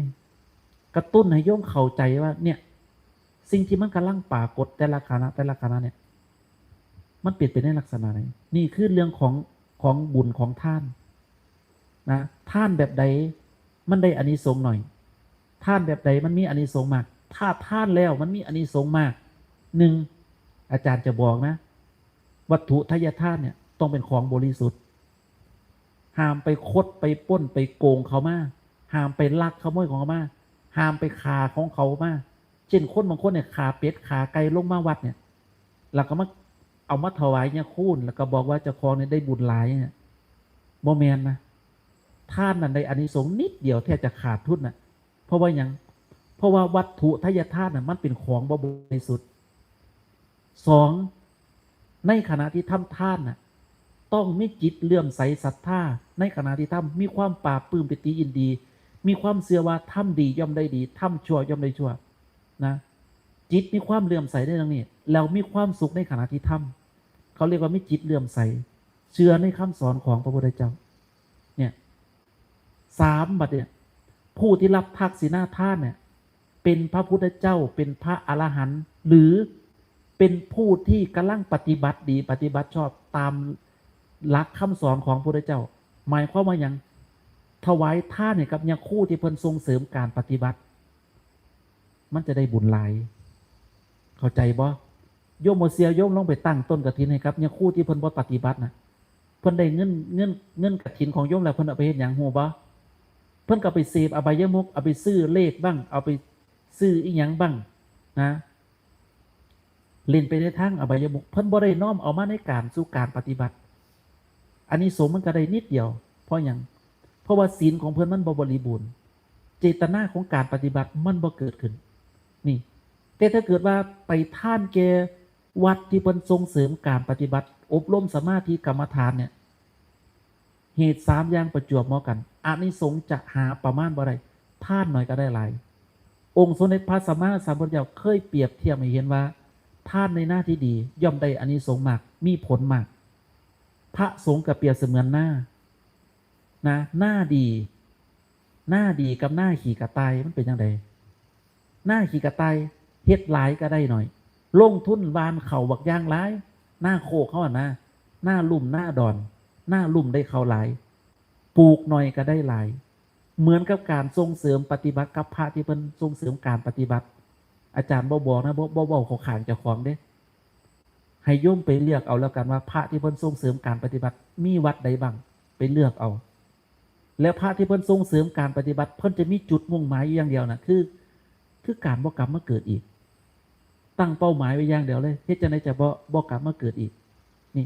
กระตุ้นให้โยมเข้าใจว่าเนี่ยสิ่งที่มันกำลังปรากฏแต่ละขณะเนี่ยมันเปลี่ยนไปในลักษณะไหนนี่คือเรื่องของบุญของท่านนะท่านแบบใดมันได้อานิสงส์หน่อยท่านแบบใดมันมีอานิสงส์มากถ้าท่านแล้วมันมีอานิสงส์มาก1อาจารย์จะบอกนะวัตถุทายทานเนี่ยต้องเป็นของบริสุทธิ์ห้ามไปคดไปป้นไปโกงเขามาห้ามไปลักขโมยของเขามาห้ามไปขาของเขามาเช่นคนบางคนเนี่ยขาเป็ดขาไก่ลงมาวัดเนี่ยแล้วก็มาเอามาถวายเนี่ยคูณแล้วก็บอกว่าเจ้าของเนี่ยได้บุญหลายเนี่ยโมเมนนะท่านนั้นได้อานิสงส์นิดเดียวแทบจะขาดทุนน่ะเพราะว่าอย่างเพราะว่าวัตถุทายทานน่ะมันเป็นของบ่บริสุทธิ์2ในขณะที่ทำท่านน่ะต้องมีจิตเลื่อมใสศรัทธาในขณะที่ทำมีความปราบปลื้มปิติยินดีมีความเชื่อว่าทำดีย่อมได้ดีทำชั่วย่อมได้ชั่วนะจิ จิตมีความเลื่อมใสในเรื่องนี้แล้วมีความสุขในขณะที่ทำเขาเรียกว่ามีจิตเลื่อมใสเชื่อในคำสอนของพระพุทธเจ้าเนี่ย3บัดเนี่ยผู้ที่รับทักษิณาทานเนี่ยเป็นพระพุทธเจ้าเป็นพระอรหันต์หรือเป็นผู้ที่กำลังปฏิบัติดีปฏิบัติชอบตามหลักคำสอนของพระพุทธเจ้าหมายความว่าอย่างถวายทานเนี่ยกับยังคู่ที่เพิ่นส่งเสริมการปฏิบัติมันจะได้บุญหลายเข้าใจบ่โยมโมเสียโยมลองไปตั้งต้นกฐินให้ครับยังคู่ที่เพิ่นบ่ปฏิบัตินะเพิ่นได้เงินกฐินของโยมแล้วเพิ่นเอาไปเฮ็ดหยังฮู้บ่เพิ่นก็ไปเสพอบายมุขเอาไปซื้อเลขบ้างเอาไปซื้ออีหยังบ้างนะเล่นไปในทางอบายมุขเพิ่นบ่ได้น้อมเอามาในการสู่การปฏิบัติอันนี้สมมันก็ได้นิดเดียวเพราะหยังเพราะว่าศีลของเพิ่นมันบ่บริบูรณ์เจตนาของการปฏิบัติมันบ่เกิดขึ้นนี่แต่ถ้าเกิดว่าไปท่านแกวัดที่เพิ่นส่งเสริมการปฏิบัติอบรมสมาธิกรรมฐานเนี่ยเหตุ3อย่างประจวบเหมาะกันอานิสงส์จะหาประมาณบ่ได้ท่านหน่อยก็ได้หลายองค์สมเด็จพระสัมมาสัมพุทธเจ้าเคยเปรียบเทียบให้เห็นว่าท่านในหน้าที่ดีย่อมได้อานิสงส์มากมีผลมากพระสงฆ์กับเปรียบเสมือนหน้าหน้าดีกับหน้าขี่กระต่ายมันเป็นยังไงหน้าขี่กระต่ายเฮ็ดหลายก็ได้หน่อยลงทุนวานเข่าบักย่างหลายหน้าโคเขาหน้าลุ่มหน้าดอนหน้าลุ่มได้เขาหลายปลูกหน่อยก็ได้หลายเหมือนกับการส่งเสริมปฏิบัติกับพระที่เป็นส่งเสริมการปฏิบัติอาจารย์บอกนะบอกเขาขางเจ้าของเด้ให้โยมไปเลือกเอาแล้วกันว่าพระที่เพิ่นส่งเสริมการปฏิบัติมีวัดใดบ้างไปเลือกเอาแล้วพระที่เพิ่นส่งเสริมการปฏิบัติเพิ่นจะมีจุดมุ่งหมายอย่างเดียวนะคือการบ่กลับมาเกิดอีกตั้งเป้าหมายไว้อย่างเดียวเลยเฮ็ดจังได๋จะบ่กลับมาเกิดอีกนี่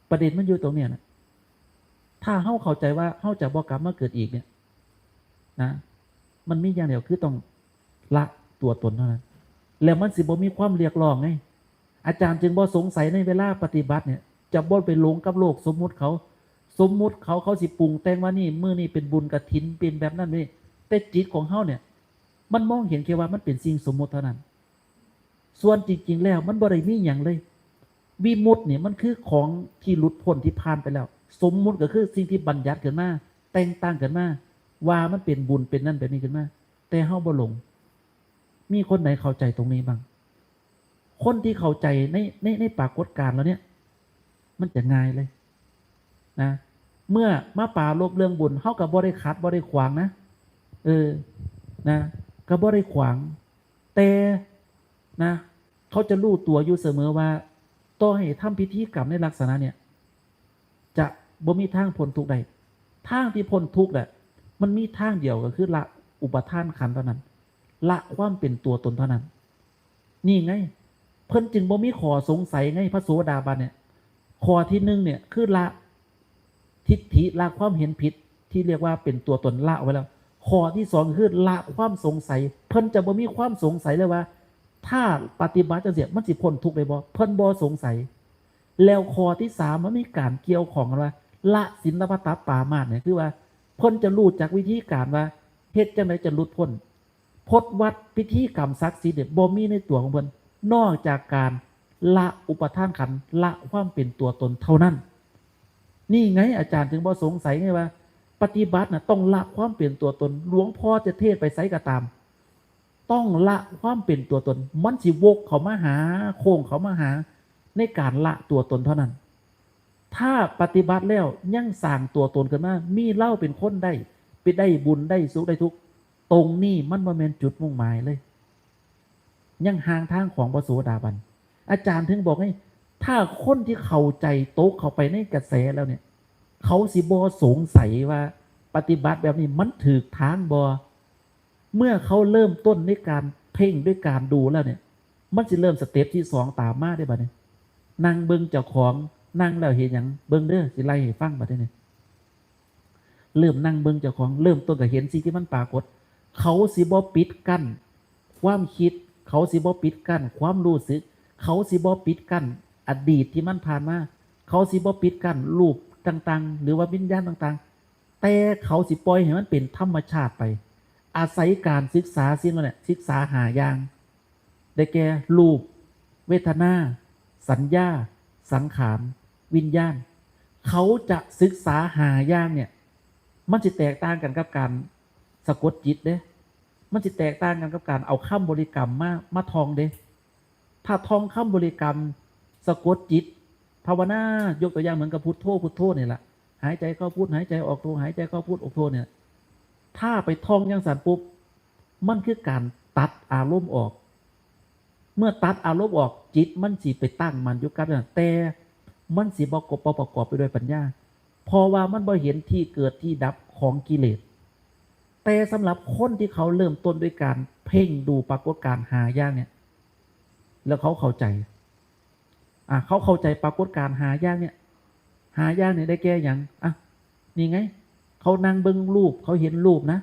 ประเด็นมันอยู่ตรงเนี้ยนะถ้าเฮาเข้าใจว่าเฮาจะบ่กลับมาเกิดอีกเนี่ยนะมันมีอย่างเดียวคือต้องละตัวตนเท่านั้นแล้วมันสิบ่มีความเรียกร้องไงอาจารย์จึงบ่สงสัยในเวลาปฏิบัติเนี่ยจะบ่ไปหลงกับโลกสมมุติเขาสิปรุงแต่งว่านี่มื้อนี้เป็นบุญกฐินเป็นแบบนั้นนี่แต่จิตของเฮาเนี่ยมันมองเห็นแค่ว่ามันเป็นสิ่งสมมุติเท่านั้นส่วนจริงๆแล้วมันบ่ได้มีหยังเลยวิมุตติเนี่ยมันคือของที่หลุดพ้นที่ผ่านไปแล้วสมมุติก็คือสิ่งที่บัญญัติขึ้นมาแต่งตั้งขึ้นมาว่ามันเป็นบุญเป็นนั่นเป็นนี่ขึ้นมาแต่เฮาบ่หลงมีคนไหนเข้าใจตรงนี้บ้างคนที่เข้าใจในปรากฏการณ์แล้วเนี่ยมันจะง่ายเลยนะเมื่อมาป่าลบเรื่องบุญเฮาก็บ่ได้ขัดบ่ได้ขวางนะนะก็บ่ได้ขวางแต่นะเขาจะรู้ตัวอยู่เสมอว่าต่อให้ทำพิธีกรรมในลักษณะเนี่ยจะบ่มีทางพ้นทุกข์ใดทางที่พ้นทุกข์แหละมันมีทางเดียวก็คือละอุปทานขันธ์เท่านั้นละความเป็นตัวตนเท่านั้นนี่ไงเพิ่นจึงบ่มีข้อสงสัยไงพระโสดาบันเนี่ยข้อที่1เนี่ยคือละทิฏฐิละความเห็นผิดที่เรียกว่าเป็นตัวตนละไว้แล้วข้อที่2คือละความสงสัยเพิ่นจะบ่มีความสงสัยเลยว่าถ้าปฏิบัติจังซี่มันสิพ้นทุกข์ได้บ่เพิ่นบ่สงสัยแล้วข้อที่3มันมีการเกี่ยวของกันว่าละศีลปตปามาสเนี่ยคือว่าเพิ่นจะรู้จักวิธีการว่าเฮ็ดจังได๋จะหลุดพ้นพจน์วัดพิธีกรรมศักดิ์สิทธิ์เนี่ยบ่มีในตัวของเพิ่นนอกจากการละอุปทานขันธ์ละความเป็นตัวตนเท่านั้นนี่ไงอาจารย์ถึงบ่สงสัยไงว่าปฏิบัติน่ะต้องละความเป็นตัวตนหลวงพ่อจะเทศไปไสก็ตามต้องละความเป็นตัวตนมันสิวกเข้ามาหาโค้งเข้ามาหาในการละตัวตนเท่านั้นถ้าปฏิบัติแล้วยังสร้างตัวตนขึ้นมามีเล่าเป็นคนได้ไปได้บุญได้สุขได้ทุกข์ตรงนี้มันบ่แม่นจุดมุ่งหมายเลยยังห่างทางของพระโสดาบันอาจารย์ถึงบอกให้ถ้าคนที่เข้าใจตกเข้าไปในกระแสแล้วเนี่ยเขาสิบ่สงสัยว่าปฏิบัติแบบนี้มันถูกทางบ่เมื่อเขาเริ่มต้นในการเพ่งด้วยการดูแล้วเนี่ยมันสิเริ่มสเต็ปที่2ตามมาได้บัดนี้นั่งเบิ่งเจ้าของนั่งแล้วเห็นหยังเบิ่งเด้อสิไล่ให้ฟังบัดนี้เริ่มนั่งเบิ่งเจ้าของเริ่มต้นก็เห็นสิ่งที่มันปรากฏเขาสิบ่ปิดกั้นความคิดเขาสิบ่ปิดกั้นความรู้สึกเขาสิบ่ปิดกั้นอดีตที่มันผ่านมาเขาสิบ่ปิดกั้นรูปต่างๆหรือว่าวิญญาณต่างๆแต่เขาสิปล่อยให้มันเป็นธรรมชาติไปอาศัยการศึกษาสิ่งนั้นแหละศึกษาหาอย่าง ได้แก่รูปเวทนาสัญญาสังขารวิญญาณเขาจะศึกษาหาอย่างเนี่ยมันจะแตกต่างกันกับการสะกดจิตเด้มันจะแตกต่างกันกับการเอาคำบริกรรมมาท่องเด้ถ้าท่องคำบริกรรมสะกดจิตภาวนายกตัวอย่างเหมือนกับพุทโธพุทโธเนี่ยแหละหายใจเข้าพุทหายใจออกโธหายใจเข้าพุทออกโธเนี่ยถ้าไปท่องอย่างสันปุ๊บมันคือการตัดอารมณ์ออกเมื่อตัดอารมณ์ออกจิตมันสิไปตั้งมันอยู่กับนั่นแต่มันสิบ่ประกอบไปด้วยปัญญาเพราะว่ามันบ่เห็นที่เกิดที่ดับของกิเลสแต่สำหรับคนที่เขาเริ่มต้นด้วยการเพ่งดูปรากฏการณ์หาอย่างเนี่ยแล้วเขาเข้าใจเขาเข้าใจปรากฏการณ์หาอย่างเนี่ยหาอย่างเนี่ยได้แก่อย่างนี่ไงเขานั่งเบิ่งรูปเขาเห็นรูปนะ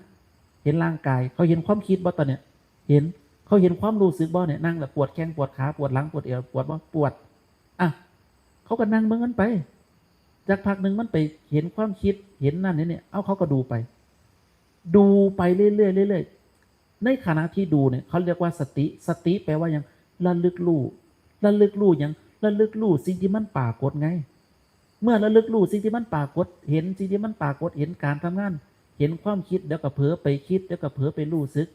เห็นร่างกายเขาเห็นความคิดบ่ตอนเนี่ยเห็นเขาเห็นความรู้สึกบ่เนี่ยนั่งแล้วปวดแข้งปวดขาปวดหลังปวดเอวปวดบ่ปวดเขาก็นั่งเบิ่งกันไปจากพักหนึ่งมันไปเห็นความคิดเห็นนั่นเนี่ยเขาก็ดูไปเรื่อยๆเรื่อยๆในขณะที่ดูเนี่ยเขาเรียกว่าสติแปลว่าอย่างระลึกรู้อย่างระลึกรู้สิ่งที่มันปรากฏไงเมื่อระลึกรู้สิ่งที่มันปรากฏเห็นสิ่งที่มันปรากฏเห็นการทำงานเห็นความคิดเดี๋ยวก็เผลอไปคิดเดี๋ยวก็เผลอไปรู้สึก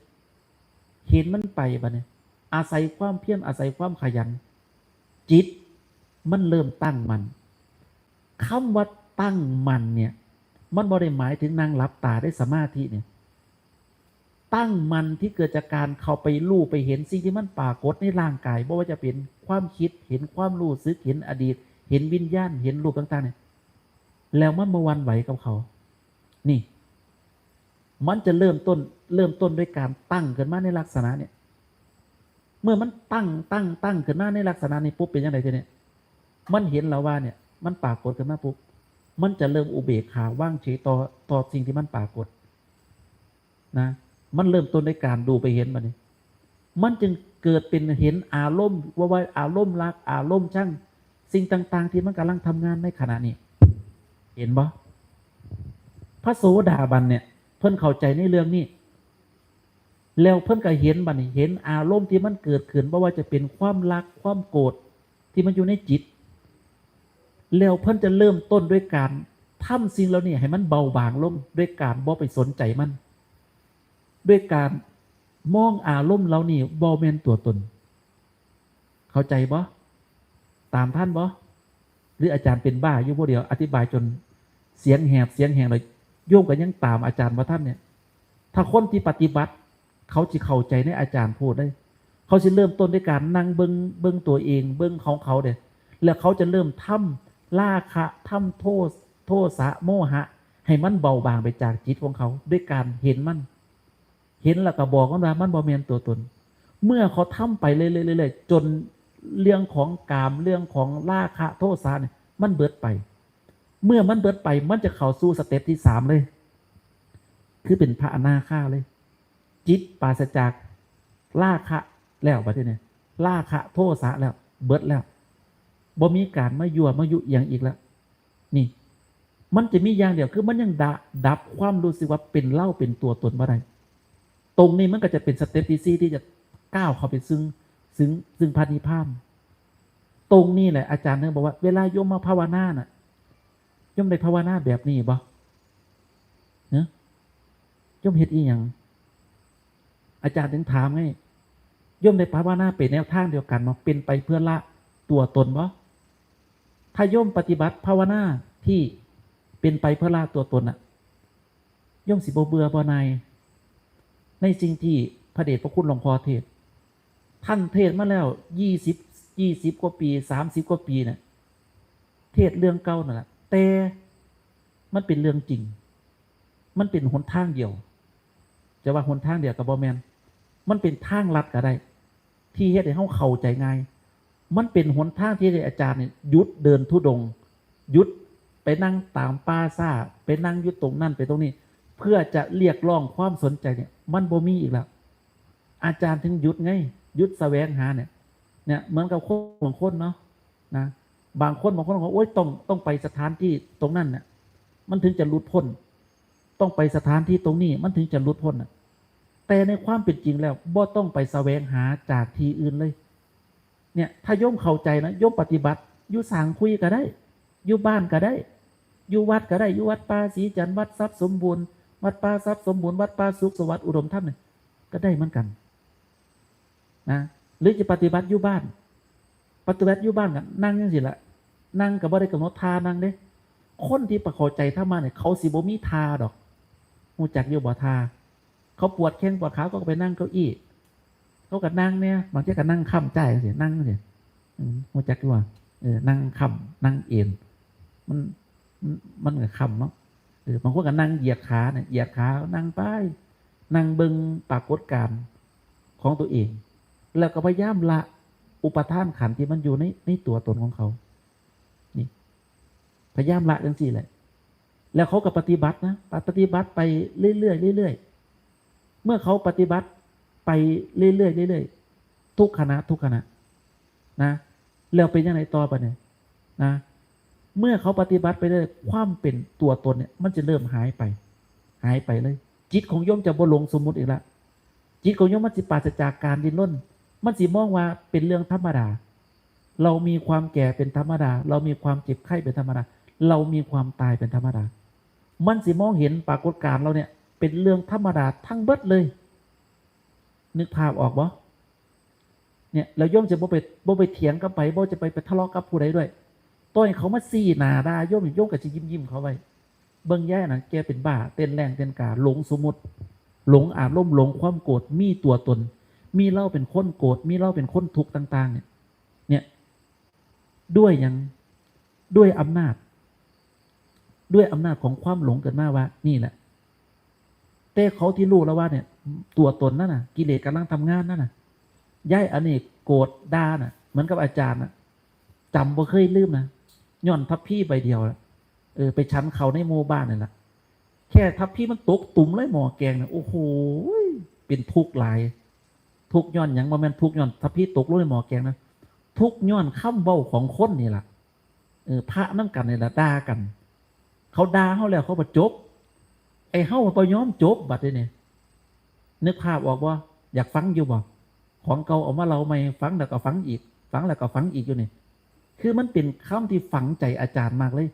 เห็นมันไปบัดนี้อาศัยความเพียรอาศัยความขยันจิตมันเริ่มตั้งมันคำว่าตั้งมันเนี่ยมันบ่ได้หมายถึงนั่งหลับตาได้สมาธิเนี่ยตั้งมันที่เกิดจากการเข้าไปรู้ไปเห็นสิ่งที่มันปรากฏในร่างกายไม่ว่าจะเป็นความคิดเห็นความรู้สึกเห็นอดีตเห็นวิญญาณเห็นรูปต่างๆเนี่ยแล้วมันมาวันไหวกับเขานี่มันจะเริ่มต้นด้วยการตั้งขึ้นมาในลักษณะเนี่ยเมื่อมันตั้งขึ้นมาในลักษณะนี้ปุ๊บเป็นยังไงทีเนี่ยมันเห็นแล้วว่าเนี่ยมันปรากฏขึ้นมาปุ๊บมันจะเริ่มอุเบกขาว่างเฉยต่อสิ่งที่มันปรากฏนะมันเริ่มต้นด้วยการดูไปเห็นมันนี่มันจึงเกิดเป็นเห็นอารมณ์ว่าอารมณ์รักอารมณ์ช่างสิ่งต่างๆที่มันกำลังทำงานในขณะนี้เห็นบ่พระโสดาบันเนี่ยเพิ่นเข้าใจในเรื่องนี้แล้วเพิ่นก็เห็นบัดนี้เห็นอารมณ์ที่มันเกิดขึ้นบ่ว่าจะเป็นความรักความโกรธที่มันอยู่ในจิตแล้วเพิ่นจะเริ่มต้นด้วยการทำสิ่งเหล่านี้ให้มันเบาบางลงด้วยการบ่ไปสนใจมันด้วยการมองอารมณ์เหล่านี้บ่แม่นตัวตนเข้าใจบ่ตามท่านบ่หรืออาจารย์เป็นบ้าอยู่ผู้เดียวอธิบายจนเสียงแหบเสียงแหงเลยโยมก็ยังตามอาจารย์ว่าท่านเนี่ยถ้าคนที่ปฏิบัติเขาจะเข้าใจในอาจารย์พูดได้เขาจะเริ่มต้นด้วยการนั่งเบิ้งตัวเองเบิ้งของเขาเด้แล้วเขาจะเริ่มทำราคะทำโทสะโมหะให้มันเบาบางไปจากจิตของเขาด้วยการเห็นมันเห็นแล้วก็บอกว่ามันบ่แม่นตัวตนเมื่อเขาทำไปเรื่อยๆจนเรื่องของกามเรื่องของราคะโทสะเนี่ยมันเบิดไปเมื่อมันเบิดไปมันจะเข้าสู่สเต็ปที่3เลยคือเป็นพระอนาคาเลยจิตปราศจากราคะแล้วบัดนี้ราคะโทสะแล้วเบิดแล้วบ่มีการมายั่วมายุอย่างอีกแล้วนี่มันจะมีอย่างเดียวคือมันยังดับความรู้สึกว่าเป็นเล่าเป็นตัวตนบ่ได้ตรงนี้มันก็จะเป็นสเต็ปที่4ที่จะก้าวเข้าไปซึ่งพระนิพพานตรงนี้แหละอาจารย์เนี่ยบอกว่าเวลาโยมมาภาวนาน่ะโยมได้ภาวนาแบบนี้บ่เนาะโยมเฮ็ดอีหยังอาจารย์ถึงถามไงโยมได้ภาวนาเป็นแนวทางเดียวกันมาเป็นไปเพื่อละตัวตนบ่ถ้าโยมปฏิบัติภาวนาที่เป็นไปเพื่อละตัวตนน่ะโยมสิบ่เบื่อบ่นายในสิ่งที่พระเดชพระคุณหลวงพ่อเทศท่านเทศมาแล้ว20กว่าปี30กว่าปีเนี่ยเทศเรื่องเก่านั่นแหละแต่มันเป็นเรื่องจริงมันเป็นหนทางเดียวจะว่าหนทางเดียวกับบ่แม่นมันเป็นทางลัดก็ได้ที่เฮ็ดให้เฮาเข้าใจง่ายมันเป็นหนทางที่อาจารย์เนี่ยหยุดเดินธุดงค์หยุดไปนั่งตามป่าซ่าไปนั่งอยู่ตรงนั้นไปตรงนี้เพื่อจะเรียกร้องความสนใจเนี่ยมันบ่มีอีกแล้วอาจารย์ถึงหยุดไงหยุดแสวงหาเนี่ยเหมือนกับคนบางคนเนาะนะบางคนบอกโอ๊ยต้องไปสถานที่ตรงนั้นเนี่ยมันถึงจะหลุดพ้นต้องไปสถานที่ตรงนี้มันถึงจะหลุดพ้น แต่ในความเป็นจริงแล้วบ่ต้องไปแสวงหาจากที่อื่นเลยเนี่ยถ้าโยมเข้าใจนะโยมปฏิบัติอยู่สางคุยก็ได้อยู่บ้านก็ได้อยู่วัดก็ได้อยู่วัดป่าศรีจันทร์วัดทรัพย์สมบูรณ์วัดป่าทรัพย์สมบูรณ์วัดป่าสุขสวัสดิ์อุดมธรรมเนี่ยก็ได้เหมือนกันนะหรือจะปฏิบัติอยู่บ้านปฏิบัติอยู่บ้านกันนั่งยังสิละนั่งกับบ่ได้กำหนดทานั่งเด้คนที่ประเข้าใจธรรมะเนี่ยเขาสิบ่มีทาดอกหูจักอยู่บ่ทาเขาปวดแข้งปวดขาก็ไปนั่งเก้าอี้เขาก็นั่งเนี่ยบางทีก็นั่งค้ำใจสินั่งสิหูจักอยู่ว่านั่งค้ำนั่งเอ็นมันก็ค้ำเนาะบางคนก็นั่งเหยียดขาเนี่ยเหยียดขานั่งไปนั่งเบิ่งปรากฏการณ์ของตัวเองแล้วก็พยายามละอุปทานขันธ์ที่มันอยู่ในตัวตนของเขานี่พยายามละจังซี่แหละแล้วเขาก็ปฏิบัตินะปฏิบัติไปเรื่อยๆเรื่อยๆเมื่อเขาปฏิบัติไปเรื่อยๆเรื่อยๆทุกขณะนะแล้วเป็นยังไงต่อไปเนี่ยนะเมื่อเขาปฏิบัติไปเรื่อยความเป็นตัวตนเนี่ยมันจะเริ่มหายไปเลยจิตของโยมจะบ่หลงสมมุติอีกละจิตของโยมมันสิปราศจากการดิ้นรนมันสิมองว่าเป็นเรื่องธรรมดาเรามีความแก่เป็นธรรมดาเรามีความเจ็บไข้เป็นธรรมดาเรามีความตายเป็นธรรมดามันสิมองเห็นปรากฏการณ์เราเนี่ยเป็นเรื่องธรรมดาทั้งเบิดเลยนึกภาพออกบ่เนี่ยแล้วโยมจะบ่ไปเถียงกับไปบ่จะไปทะเลาะกับผู้ใดด้วยต้อยเขามาซี่หน้าด่าโยมก็จะยิ้มเขาไว้เบิ่งแย่น่ะแกเป็นบ้าเต้นแรงเต้นกาหลงสมมุติหลงอารมณ์หลงความโกรธมีตัวตนมีเราเป็นคนโกรธมีเราเป็นคนทุกข์ต่างๆเนี่ยด้วยยังด้วยอำนาจของความหลงเกิดมาว่านี่แหละแต่เขาที่รู้แล้วว่าเนี่ยตัวตนนั่นน่ะกิเลสกำลังทำงานนั่นน่ะย้ายอันนี้โกรธด่าน่ะเหมือนกับอาจารย์น่ะจำบ่เคยลืมนะย่อนทัพพี่ใบเดียวละไปชั้นเขาในหมู่บ้านนี่แหละแค่ทัพพี่มันตกตุ่มเลยหมอแกงเนี่ยโอ้โหเป็นทุกข์หลายทุกย้อนอย่างบ่แม่นทุกย้อนทัพพี่ตกลงในหมอแกงนะทุกย้อนคำเว้าของคนนี่แหละพระนั่งกันนี่แหละด่ากันเขาด่าเขาแล้วเขาบ่จบไอ้เฮาบ่ยอมจบบัดนี้นึกภาพออกบ่อยากฟังอยู่บ่ของเก่าเอามาเล่าใหม่ฟังแล้วก็ฟังอีกฟังแล้วก็ฟังอีกอยู่นี่คือมันเป็นคำที่ฝังใจอาจารย์มากเลย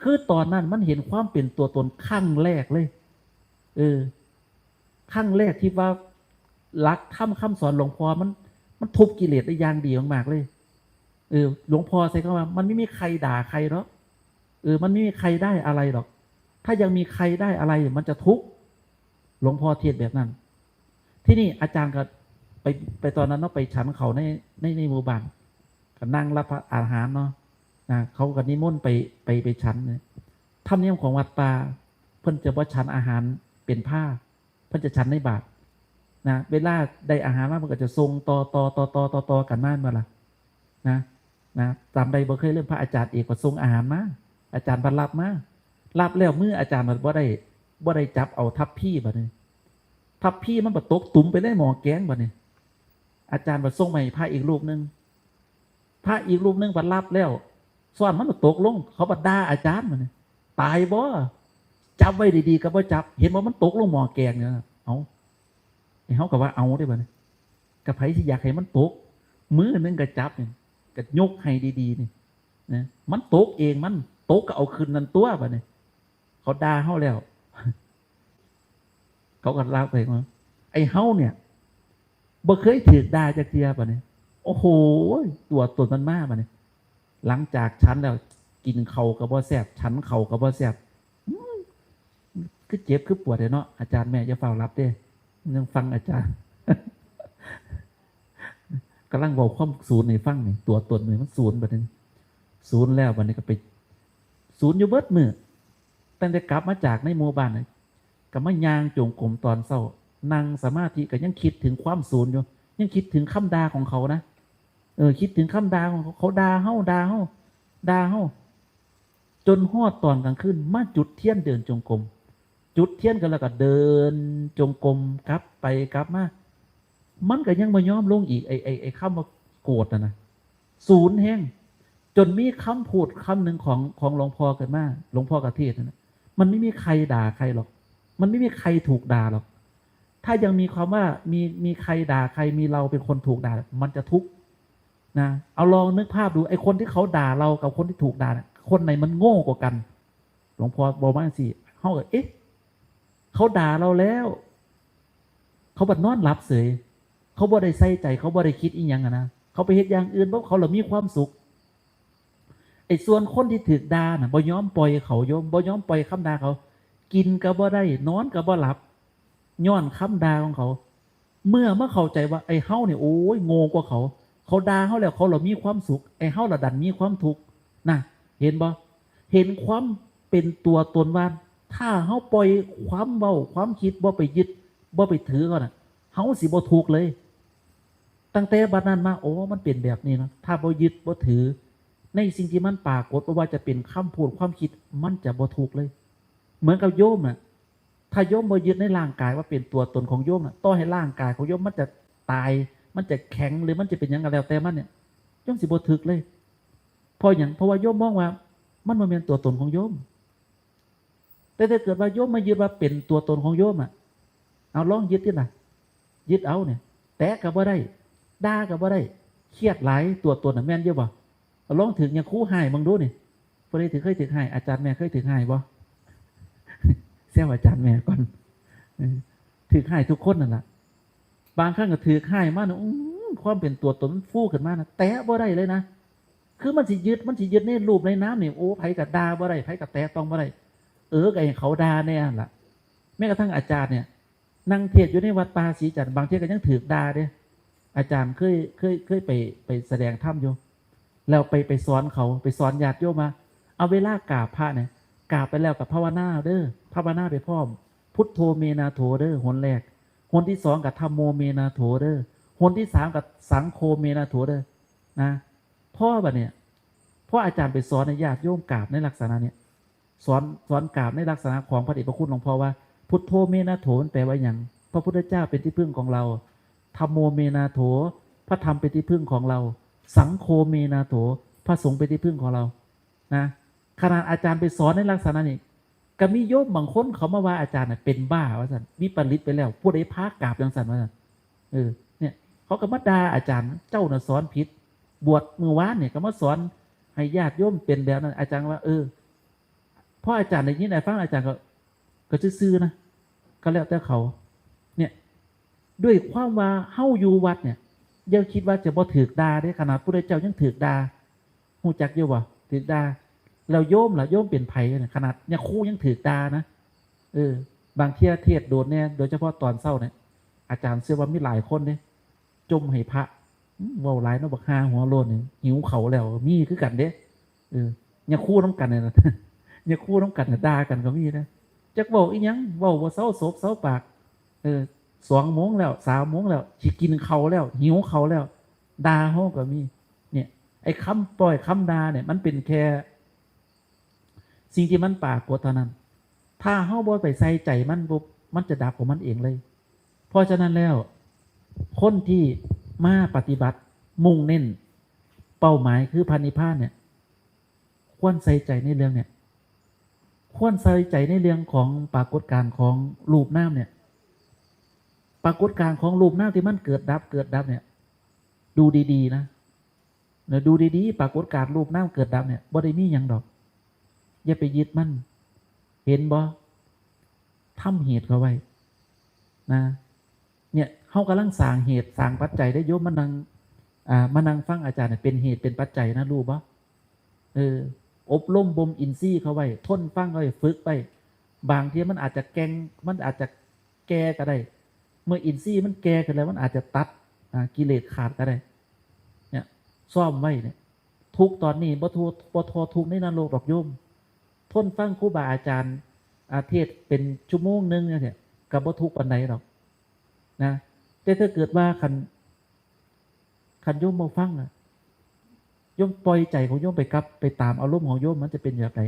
คือตอนนั้นมันเห็นความเป็นตัวตนขั้งแรกเลยขั้งแรกที่ว่าหลักคำสอนหลวงพ่อมันทุบกิเลสได้อย่างดีมากๆเลยหลวงพ่อใช้คำว่ามันไม่มีใครด่าใครหรอกมันไม่มีใครได้อะไรหรอกถ้ายังมีใครได้อะไรมันจะทุกข์หลวงพ่อเทศแบบนั้นที่นี่อาจารย์ก็ไปตอนนั้นเนาะไปฉันเขาในหมู่บ้านก็นั่งรับอาหารเนาะนะเขาก็นิมนต์ไปฉันเนี่ยธรรมเนียมของวัดป่าเพิ่นจะว่าฉันอาหารเป็นผ้าเพิ่นจะฉันในบาตรนะเวลาได้อาหารมามันก็จะทรงต่อกันมาเมื่อล่ะนะตามใดบ่เคยเริ่มพระอาจารย์เอกก็ทรงอาหารมาอาจารย์บรรลับมารับแล้วมืออาจารย์มันบ่ได้จับเอาทับพี่บัดนี้ทับพี่มันบ่ตกตุ่มไปได้หมอแกงบัดนี้อาจารย์บ่ส่งใหม่พระอีกรูปนึงพระอีกรูปนึงบรรลับแล้วส่วนมันบ่ตกลงเขาบ่ด่าอาจารย์บัดนี้ตายบ่จับไว้ดีๆก็บ่จับเห็นว่ามันตกลงหมอแกงเนี่ยเอาไอ้เฮาก็ว่าเอาได้บัดนี้ก็ไผสิอยากให้มันตกมือนึงก็จับนี่ก็ยกให้ดีๆนี่นะมันตกเองมันตกก็เอาคืนนั่นตัวบัดนี้เขาด่าเฮาแล้วเขาก็ลาไปว่าไอ้เฮาเนี่ยบ่เคยถูกด่าจักเที่ยบัดนี้โอ้โหตัวตนมันมาบัดนี้หลังจากฉันแล้วกินข้าวก็บ่แซ่บฉันข้าวก็บ่แซ่บคือเจ็บคือปวดเนาะอาจารย์แม่อย่าเฝ้ารับเด้ยังฟังอาจารย์กำลังบอกความศูนย์ในฟังนี่ตัวตนมันศูนย์บัดนี้ศูนย์แล้วบัดนี้ก็ไปศูนย์อยู่เบิดมือตั้งแต่กลับมาจากในหมู่บ้านก็มายางจงกรมตอนเช้านั่งสมาธิก็ยังคิดถึงความศูนย์อยู่ยังคิดถึงคำด่าของเขานะคิดถึงคำด่าของเขาด่าเฮาจนฮอดตอนกลางคืนมาจุดเทียนเดินจงกรมจุดเทียนกันแล้วก็เดินจงกรมกลับไปกลับมามันก็ยังบ่ยอมลงอีกไอ้คำว่าโกรธนะศูนย์แห้งจนมีคำพูดคำหนึ่งของหลวงพ่อเกิดมาหลวงพ่อกระเทศนะมันไม่มีใครด่าใครหรอกมันไม่มีใครถูกด่าหรอก ถ้ายังมีความว่ามีใครด่าใครมีเราเป็นคนถูกด่ามันจะทุกข์นะเอาลองนึกภาพดูไอ้คนที่เขาด่าเรากับคนที่ถูกด่าเนี่ยคนไหนมันโง่กว่ากันหลวงพ่อบอกว่าสิเขาเอ๊ะเขาด่าเราแล้วเขาบัดนอนหลับเสยเขาบ่ได้ใส่ใจเขาบ่ได้คิดอีหยังอะนะเขาไปเฮ็ดอย่างอื่นเพราะเขาเรามีความสุขไอ้ส่วนคนที่ถูกด่าน่ะบ่ยอมปล่อยเขาโยมบ่ยอมปล่อยคำด่าเขากินก็บ่ได้นอนก็บ่หลับย้อนคำด่าของเขาเมื่อเข้าใจว่าไอ้เฮาเนี่ยโอ้ยโง่กว่าเขาด่าเฮาแล้วเขาเรามีความสุขไอ้เฮาละดันมีความทุกข์นะเห็นบ่เห็นความเป็นตัวตนว่าถ้าเฮาปล่อยความเว้าความคิดบ่ไปยึดบ่ไปถือเขาน่ะเฮาสิบ่ทุกข์เลยตั้งแต่บัดนั้นมาโอ้มันเป็นแบบนี้นะถ้าบ่ยึดบ่ถือในสิ่งที่มันปรากฏว่าจะเป็นคำพูดความคิดมันจะบ่ทุกข์เลยเหมือนกับโยมน่ะถ้าโยมบ่ยึดในร่างกายว่าเป็นตัวตนของโยมน่ะต่อให้ร่างกายของโยมมันจะตายมันจะแข็งหรือมันจะเป็นยังไงแล้วแต่มันเนี่ยโยมสิบ่ทุกข์เลยเพราะอย่างเพราะว่าโยมมองว่ามันบ่แม่นตัวตนของโยมแต่ถ้าเกิดว่าโยมมายึดว่าเป็นตัวตนของโยมอ่ะเอาลองยึดดิล่ะยึดเอาเนี่ยแตะก็บ่ได้ด่าก็บ่ได้เครียดหลายตัวตนน่ะแม่นเยอะบ่เอาลองถึงอย่างครูหายมึงดูนี่บ่ได้ถึงเคยถึงหายอาจารย์แม่เคยถึงหายบ่แซวอาจารย์แม่ก่อนถึงหายทุกคนนั่นล่ะบางครั้งก็ถือหายมาเนาะความเป็นตัวตนฟูขึ้นมานะแตะบ่ได้เลยนะคือมันสิยึดในรูปในน้ำนี่โอ้ไผก็ด่าบ่ได้ไผก็แตะต้องบ่ได้ไอ้เขาด่าแน่ล่ะแม้กระทั่งอาจารย์เนี่ยนั่งเทศอยู่ในวัดป่าศรีจันทร์บางทีก็ยังถือด่าเด้อาจารย์เคยไปแสดงธรรมอยู่แล้วไปสอนเขาไปสอนญาติโยมมาเอาเวลากราบพระเนี่ยกราบไปแล้วกับภาวนาเด้อภาวนาไปพร้อมพุทโธเมนาโถเด้อหนแรกหนที่สองกับธัมโมเมนาโถเด้อหนที่สามกับสังโฆเมนาโถเด้อนะพ่อแบบเนี่ยพ่ออาจารย์ไปสอนในญาติโยมกราบในลักษณะเนี่ยสอนกราบในลักษณะของพระเดชพระคุณหลวงพ่อว่าพุทโธเมนาโถแปลว่าอย่างพระพุทธเจ้าเป็นที่พึ่งของเราธัมโมเมนาโถพระธรรมเป็นที่พึ่งของเราสังโฆเมนาโถพระสงฆ์เป็นที่พึ่งของเรานะขนาดอาจารย์ไปสอนในลักษณะนี้ก็มีโยมบางคนเขามาว่าอาจารย์เป็นบ้าว่าสันวิปริตไปแล้วพูดไอ้พระกราบยังสันว่าสันเนี่ยเขาก็มาด่าอาจารย์เจ้าน่ะสอนผิดบวชมือวานเนี่ยก็มาสอนให้ญาติโยมเป็นแบบนั้นอาจารย์ว่าเพราะอาจารย์ในนี้ไหนฟังอาจารย์ก็ซื่อๆนะก็แล้วแต่เขาเนี่ยด้วยความว่าเฮ้าอยู่วัดเนี่ยยังคิดว่าจะบ่ถือด่าได้ขนาดพระเจ้ายังถือด่าหูจักเยอะวะถือด่าเราโยมล่ะโยมเป็นไผ่เนี่ยขนาดเนี่ยครูยังถือด่านะบางเที่ยเทศโดนเนี่ยโดยเฉพาะตอนเศร้าเนี่ยอาจารย์เชื่อว่ามีหลายคนเนี่ยจมให้พระว่าหลายนบักฮาหัวโลนเนี่ยหิวเขาแล้วมีคือกันเด้เนี่ยคู่น้ำกันเนี่ยเนี่ยคู่น้ำกันด่ากันก็มีนะจักบอกอีหยังว่าเศร้าโศกเศร้าปาก2 โมงแล้ว3 โมงแล้วสิกินเขาแล้วหิวเขาแล้วด่าเขาก็มีเนี่ยไอ้คำปล่อยคำด่าเนี่ยมันเป็นแค่สิ่งที่มันปรากฏเท่านั้นถ้าเขาบ่ไปใส่ใจมันปุ๊บมันจะดับของมันเองเลยเพราะฉะนั้นแล้วคนที่มาปฏิบัติมุ่งเน้นเป้าหมายคือพระนิพพานเนี่ยควรใส่ใจในเรื่องเนี่ยควรใส่ใจในเรื่องของปรากฏการณ์ของรูปนามเนี่ยปรากฏการณ์ของรูปนามที่มันเกิดดับเนี่ยดูดีๆนะดูดีๆปรากฏการณ์รูปนามเกิดดับเนี่ยบ่ได้มีหยังดอกอย่าไปยึดมันเห็นบ่ทำเหตุเขาไว้นะเนี่ยเขากำลังสร้างเหตุสร้างปัจจัยได้โยมมานั่งฟังอาจารย์เนี่ยเป็นเหตุเป็นปัจจัยนะรู้บ่อบรมบ่มอินทรีย์เขาไว้ทนฟังเขาไว้ฝึกไปบางทีมันอาจจะแกงมันอาจจะแก่ก็ได้เมื่ออินทรีย์มันแก่ขึ้นแล้วมันอาจจะตัดกิเลสขาดก็ได้เนี่ยซ่อมไว้เนี่ยทุกตอนนี้บ่ทอทุกในนรกดอกโยมทนฟังครูบาอาจารย์เทศเป็นชั่วโมงนึงเนี่ยกับบ่ทุกปานใดหรอกนะแต่ถ้าเกิดว่าคันโยมบ่ฟังโยมปล่อยใจของโยมไปตามอารมณ์ของโยมมันจะเป็นแบบไหน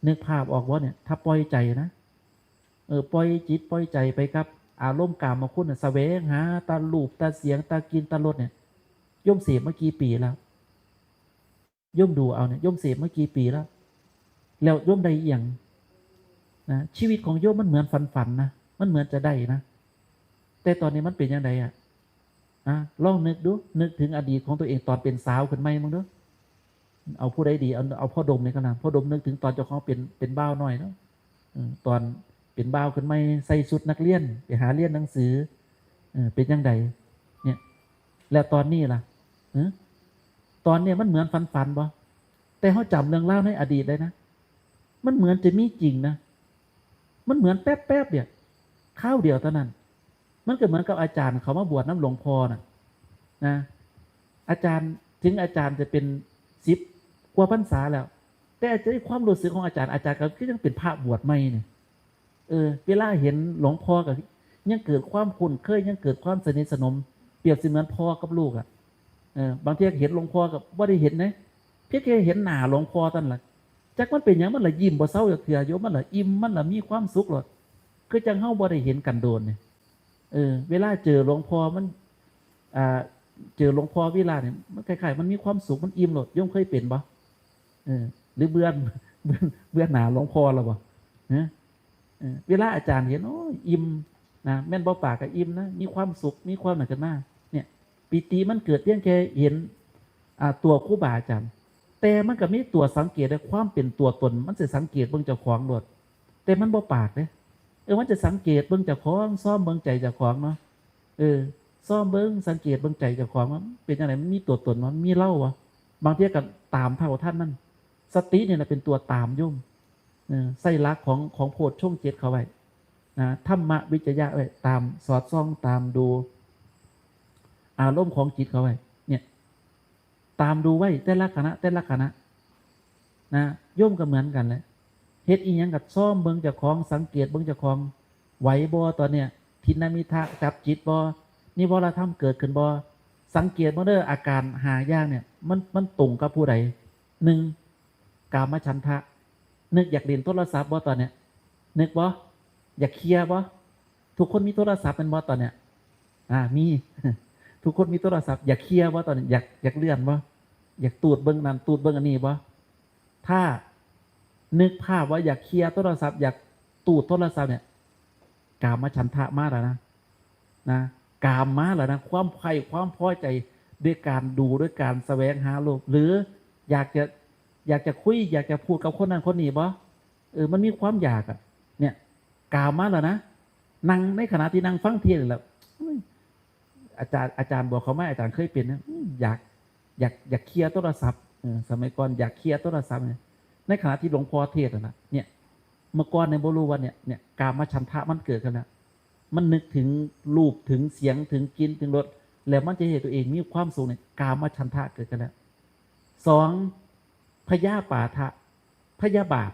นึกภาพออกว่าเนี่ยถ้าปล่อยใจนะปล่อยจิตปล่อยใจไปกับอารมณ์กามคุณแสวงหาตาลูปตาเสียงตากินตารสเนี่ยโยมเสพเมื่อกี่ปีแล้วโยมดูเอาเนี่ยโยมเสพเมื่อกี่ปีแล้วโยมได้อย่างนะชีวิตของโยมมันเหมือนฝันนะมันเหมือนจะได้นะ แต่ตอนนี้มันเป็นยังไงลองนึกดูนึกถึงอดีตของตัวเองตอนเป็นสาวขึ้นไหมมั้งเด้อเอาผู้ใดดีเอาพ่อดมเนี่ยก็นะพ่อดมนึกถึงตอนเจ้าของเป็นบ้าวหน่อยเนาะตอนเป็นบ้าวขึ้นไหมใส่ชุดนักเรียนไปหาเรียนหนังสือเป็นยังไงเนี่ยแล้วตอนนี้ล่ะตอนเนี้ยมันเหมือนฝันบ่แต่เขาจำเรื่องเล่าในอดีตได้นะมันเหมือนจะมีจริงนะมันเหมือนแป๊บเดียวข้าวเดียวเท่านั้นมันก็เหมือนกับอาจารย์เขามาบวชน้ำหลวงพ่อนะอาจารย์ถึงอาจารย์จะเป็น10 กว่าพรรษาแล้วแต่จะความรู้สึกของอาจารย์ก็ยังเป็นพระบวชใหม่เนี่ยเวลาเห็นหลวงพ่อกับยังเกิดความคุ้นเคยยังเกิดความสนิทสนมเปรียบเสมือนพ่อกับลูกบางทีเห็นหลวงพ่อกับว่าได้เห็นนะเพียงแค่เห็นหน้าหลวงพ่อตั้งหลักจักมันเป็นอย่างมันละยิ้มบ่เศร้าเถื่อโยมมันละอิ่มมันละมีความสุขหรอกคือจังเฮาบ่ได้เห็นกันโดนเนี่ยเวลาเจอหลวงพ่อมันเจอหลวงพ่อเวลาเนี่ยมันคล้ายๆมันมีความสุขมันอิ่มหรอกโยมเคยเป็นบ่หรือเบื่อหนาหลวงพ่อหรอบ่เวลาอาจารย์เห็นโอ้ยอิ่มนะแม่นบ่ปากกับอิ่มนะมีความสุขมีความหนักกันมากเนี่ยปีติมันเกิดเพียงแค่เห็นตัวครูบาอาจารย์แต่มันก็มีตัวสังเกตได้ความเป็นตัวตนมันจะสังเกตเบิ่งเจ้าของโดดแต่มันบ่ปากเลยมันจะสังเกตเบิ่งเจ้าของซ่อมเบิ่งใจเจ้าของเนาะซ่อมเบิ่งสังเกตเบิ่งใจเจ้าของว่าเป็นยังไงมันมีตัวตนมันมีเล่าวะบางทีก็ตามเท่าท่านนั่นสติเนี่ยเป็นตัวตามยุ่งไส้ลักของโพชฌงค์7เขาไว้ธรรมวิจยะไว้ตามสอดส่องตามดูอารมณ์ของจิตเขาไว้เนี่ยตามดูไว้แต่ละขณะนะโยมก็เหมือนกันเลยเฮ็ดอีหยังกับซ่อมเบิ่งเจ้าของสังเกตเบิ่งเจ้าของไหวบ่ตอนเนี้ยทินมิทะจับจิตบ่นิวรธรรมเกิดขึ้นบ่สังเกตบ่เด้ออาการ5 อย่างเนี่ยมันตรงกับผู้ใด1กามฉันทะนึกอยากเล่นโทรศัพท์บ่ตอนเนี้ยนึกบ่อยากเคลียร์บ่ทุกคนมีโทรศัพท์เป็นบ่ตอนเนี้ยมีทุกคนมีโทรศัพท์อยากเคลียร์บ่ตอนนี้อยากเลื่อนบ่อยากตูดเบิ่งนั่นตูดเบิ่งอันนี้บ่ถ้านึกภาพว่าอยากเคลียร์โทรศัพท์อยากตูดโทรศัพท์เนี่ยกามฉันทะมาแล้วนะกามมาแล้วนะความใคร่ความพอใจด้วยการดูด้วยการแสวงหาโลกหรืออยากจะคุยอยากจะพูดกับคนนั้นคนนี้บ่มันมีความอยากเนี่ยกามมาแล้วนะนั่งในขณะที่นั่งฟังเทศน์แล้วอาจารย์บอกเขาไหมอาจารย์เคยเป็นนะอยากเคลียร์โทรศัพท์สมัยก่อนอยากเคลียร์โทรศัพท์เนี่ยในขณะที่หลวงพ่อเทศน์นะเนี่ยเมื่อก่อนในบรูวันเนี่ยกามฉันทะมันเกิดกันแล้วมันนึกถึงรูปถึงเสียงถึงกลิ่นถึงรสแล้วมันจะเห็นตัวเองมีความสุขเนี่ยกามฉันทะเกิดกันแล้ว2พยาปาทะพยาบาท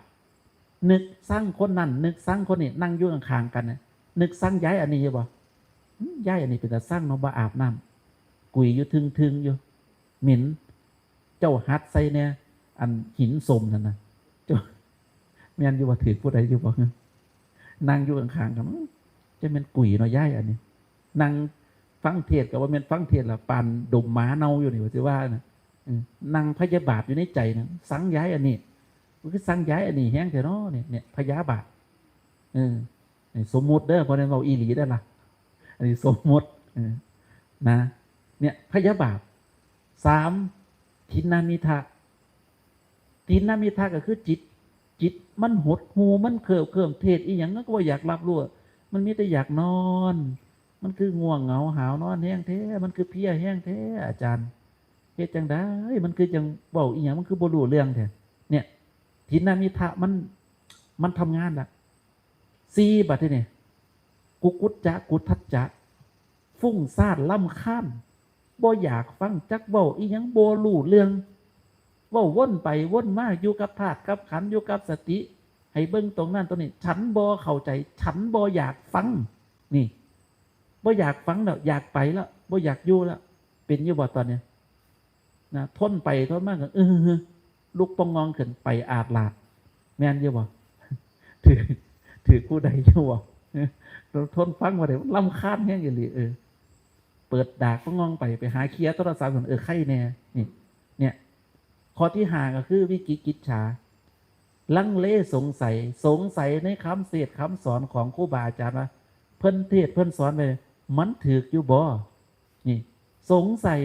นึกสร้างคนนั่นนึกสร้างคนนี้นั่งยุ่งข้างกันนะนึกสร้างย้ายอันนี้บ่ย้ายอันนี้เป็นแต่สร้างน้องบ่อาบน้ำกุยอยู่ทึงอยู่เหม็นเจ้าฮัดใส่เนี่ยอันหินสมนั่นนะเจ้าแม่นอยู่ว่าถือผู้ใดอยู่บ่นั่งอยู่ข้างๆกันจะเป็นกุยเนาะย้ายอันนี้นั่งฟังเทศกับว่าเป็นฟังเทศละปานดมหมาเน่าอยู่นี่ว่าสิว่านะนั่งพยาบาทอยู่ในใจนะสังย้ายอันนี้มันคือสังย้ายอันนี้แห้งแต่เนาะเนี่ยพยาบาทสมมุติเด้อพอเนี่ยเราอีหลีได้ละอันนี้สมมุตินะเนี่ยพยาบาท3ทินนามิทะทินนามิทะก็คือจิตมันหดหูมันเคลิ้มเทศอีหยังก็ว่าอยากรับรู้มันมีแต่อยากนอนมันคือง่วงเหงาหาวนอนแห้งแท้มันคือเพี้ยแห้งแท้อาจารย์เฮ็ดจังได้มันคือจังเว้าอีหยังมันคือบ่รู้เรื่องแท้เนี่ยทินนามิทะมันทำงานละ4บัดนี้กุจจะกุทัจจะฟุ้งซ่านล่ำค้านบ่อยากฟังจักเว้าอีหยังบ่รู้เรื่องเว้าวนไปวนมาอยู่กับธาตุกับขันธ์อยู่กับสติให้เบิ่งตรงนั้นตรงนี้ฉันบ่เข้าใจฉันบ่อยากฟังนี่บ่อยากฟังแล้วอยากไปแล้วบ่อยากอยู่แล้วเป็นอยู่บ่ตอนเนี้ยนะทนไปทนมากก็ลุกปองงองขึ้นไปอาดลาดแม่นอยู่บ่ถือผู้ใดอยู่บ่ทนฟังว่าได้ลำคาญแห้งอีหลีเปิดดากปองงองไปหาเคลียร์โทรศัพท์ก่อนไข่แน่นี่เนี่ยข้อที่5ก็คือวิกิกิจฉาลังเลสงสัยในคำเทศน์คำสอนของครูบาอาจารย์ว่าเพิ่นเทศน์เพิ่นสอนไป มันถืออยู่บ่นี่สงสัย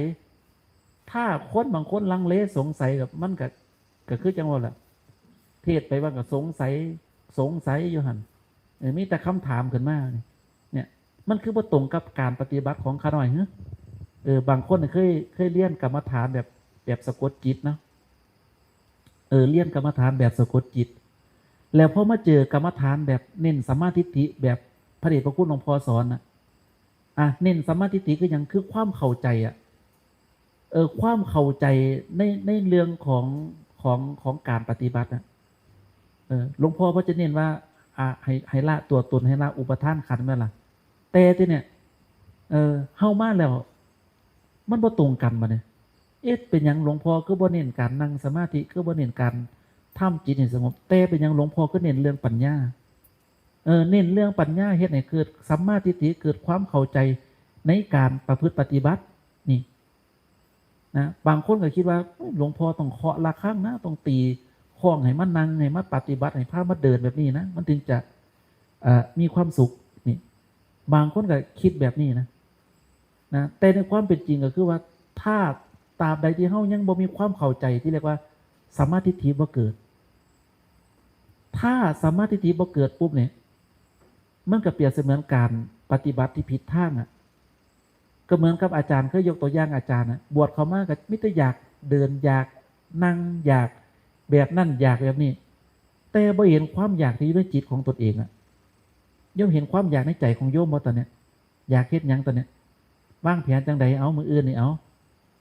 ถ้าคนบางคนลังเลสงสัยกับมันก็คือจังหวะแหละเทศไปว่าก็สงสัยอยู่หันมีแต่คำถามขึ้นมาเนี่ยมันคือบ่ตรงกับการปฏิบัติของข้าน้อยบางคนเคยเรียนกรรมฐานแบบสะกดจิตเนาะเรียนกรรมฐานแบบสะกดจิตแล้วพอมาเจอกรรมฐานแบบเน้นสัมมาทิฏฐิแบบพระเดชพระคุณหลวงพ่อสอนเน้นสัมมาทิฏฐิคืออย่างคือความเข้าใจความเข้าใจในเรื่องของการปฏิบัติหลวงพ่อก็จะเน้นว่าให้ละตัวตนให้ละอุปทานขันธ์นั่นล่ะแต่ที่เนี่ยเฮามาแล้วมันบ่ตรงกันมาเนี่ยเป็นอย่างหลวงพ่อก็บ่เน้นการนั่งสมาธิก็บ่เน้นการทำจิตให้สงบแต่เป็นอย่างหลวงพ่อก็เน้นเรื่องปัญญาเน้นเรื่องปัญญาเฮ็ดให้เกิดสัมมาทิฏฐิเกิดความเข้าใจในการประพฤติปฏิบัตินี่นะบางคนก็คิดว่าหลวงพ่อต้องเคาะระฆังนะต้องตีข้องให้มันนั่งให้มันปฏิบัติให้พามาเดินแบบนี้นะมันถึงจะมีความสุขนี่บางคนก็คิดแบบนี้นะแต่ในความเป็นจริงก็คือว่าถ้าตราบใดที่เฮายังบ่มีความเข้าใจที่เรียกว่าสัมมาทิฏฐิบ่เกิดถ้าสัมมาทิฏฐิบ่เกิดปุ๊บเนี่ยมันก็เปรียบเสมือนการปฏิบัติที่ผิดทางก็เหมือนกับอาจารย์เคยยกตัวอย่างอาจารย์บวชเขามากก็มิตรอยากเดินอยากนั่งอยากแบบนั่นอยากแบบนี้แต่บ่เห็นความอยากที่อยู่ในจิตของตนเองโยมเห็นความอยากในใจของโยมบ่ตอนเนี้ยอยากเฮ็ดหยังตอนเนี้ยวางแผนจังใดเอามืออื่นนี่เอา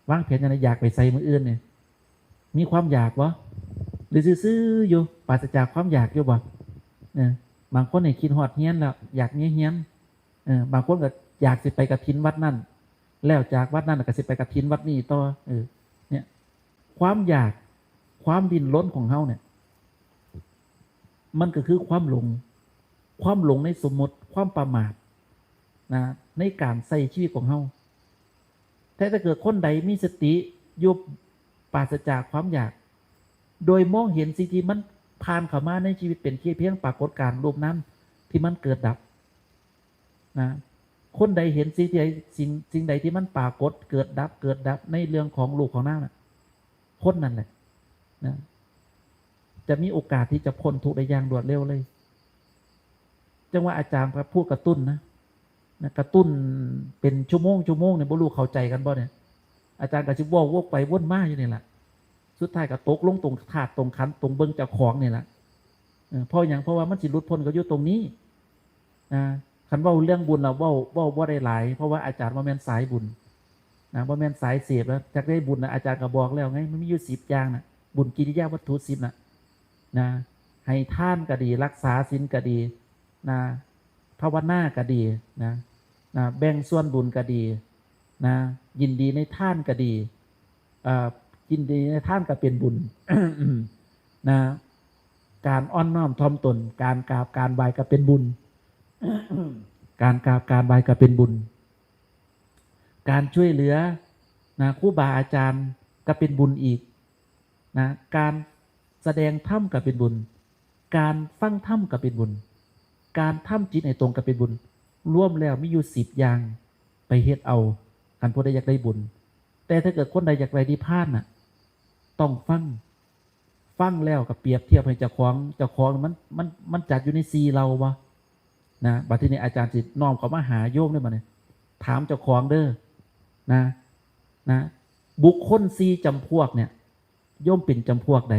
วางแผนจังใดอยากไปใส่มืออื่นเนี่ยมีความอยากวะหรือซื่อๆอยู่ปราศจากความอยากอยู่บ่บางคนเนี่ยคิดฮอดเฮียนแล้วอยากเฮียนบางคนก็อยากสิไปกฐินวัดนั่นแล้วจากวัดนั่นก็สิไปกฐินวัดนี้ต่อเนี่ยความอยากความดิ้นรนของเฮาเนี่ยมันก็คือความหลงในสมมติความประมาทในการใส่ชีวิตของเฮาแต่ถ้าเกิดคนใดมีสติยุบปราศจากความอยากโดยมองเห็นสิ่งที่มันผ่านเข้ามาในชีวิตเป็นแค่เพียงปรากฏการณ์รูปนั้นที่มันเกิดดับคนใดเห็นสิ่งใดที่มันปรากฏเกิดดับในเรื่องของลูกของน้าคนนั่นแหละจะมีโอกาสที่จะพ้นทุกข์ได้อย่างรวดเร็วเลยจังว่าอาจารย์พูดกระตุ้นกระตุ้นเป็นชั่วโมงเนี่ยบ่รู้เข้าใจกันบ่เนี่ยอาจารย์ก็สิวกไปวนมาอยู่นี่แหละสุดท้ายก็ตกลงตรงถาดตรงขันตรงเบิ้งเจ้าของนี่แหละเพราะว่ามันสิหลุดพ้นก็อยู่ตรงนี้คันว่าเรื่องบุญเราว่าได้หลายเพราะว่าอาจารย์ว่าแม่นสายบุญว่าแม่นสายเสพแล้วจากได้บุญอาจารย์ก็บอกแล้วไงมันมีอยู่10อย่างบุญกิริยาวัตถุ10ให้ท่านก็ดีรักษาศีลก็ดีภาวนาก็ดีแบ่งส่วนบุญก็ดียินดีในท่านก็ดียินดีในท่านก็เป็นบุญ การอ้อนน้อมถ่อมตนการกราบการไหว้ก็เป็นบุญ การกราบการไหว้ก็เป็นบุญการช่วยเหลือครูบาอาจารย์ก็เป็นบุญอีกการแสดงธรรมก็เป็นบุญการฟังธรรมก็เป็นบุญการทำจิตให้ตรงก็เป็นบุญร่วมแล้วมีอยู่10อย่างไปเฮ็ดเอาคันผู้ใดอยากได้บุญแต่ถ้าเกิดคนใดอยากได้นิพพานต้องฟังแล้วกับเปรียบเทียบให้เจ้าของมันจัดอยู่ในซีเราวะบัดทีนี้อาจารย์สิน้อมเขามาหาโยมได้มาเนี่ยถามเจ้าของเด้อบุคคล4จำพวกเนี่ยโยมเป็นจำพวกใด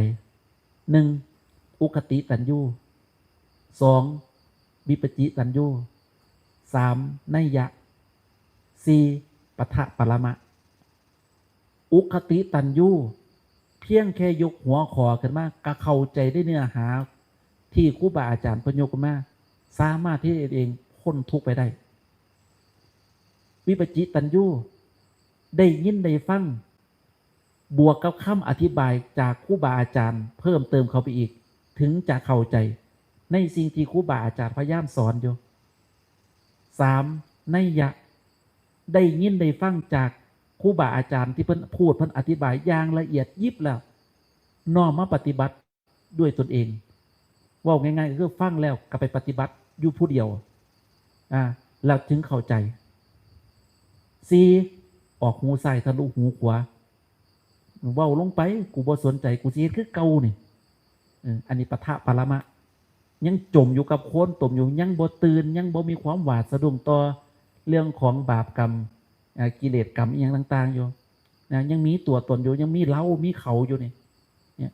1อุคติตัญญู2วิปจิตัญญู3นัยยะ4ปัฏฐปรมะอุคติตัญญูเพียงแค่ยกหัวขอขึ้นมาก็เข้าใจได้เนื้อหาที่ครูบาอาจารย์เพิ่นยกขึ้นมาสามารถที่เองพ้นทุกข์ไปได้วิปจิตัญญูได้ยินได้ฟังบวกกับคำอธิบายจากครูบาอาจารย์เพิ่มเติมเข้าไปอีกถึงจะเข้าใจในสิ่งที่ครูบาอาจารย์พยายามสอนอยู่3นัยยะได้ยินได้ฟังจากครูบาอาจารย์ที่เพิ่นพูดเพิ่นอธิบายอย่างละเอียดยิบแล้วน้อมมาปฏิบัติด้วยตนเองว่าง่ายๆก็คือฟังแล้วก็ไปปฏิบัติอยู่ผู้เดียวแล้วถึงเข้าใจ สี่ออกหูซ้ายทะลุหูขวาเว้าลงไปกูบ่สนใจกูสิเฮ็ดคือเก่านี่อันนี้ปะทะปรมะยังจมอยู่กับโคลนตมอยู่ยังบ่ตื่นยังบ่มีความหวาดสะดุ้งต่อเรื่องของบาปกรรมกิเลสกรรมอีหยังต่างๆอยู่นะยังมีตัวตนอยู่ยังมีเรามีเขาอยู่นี่เนี่ย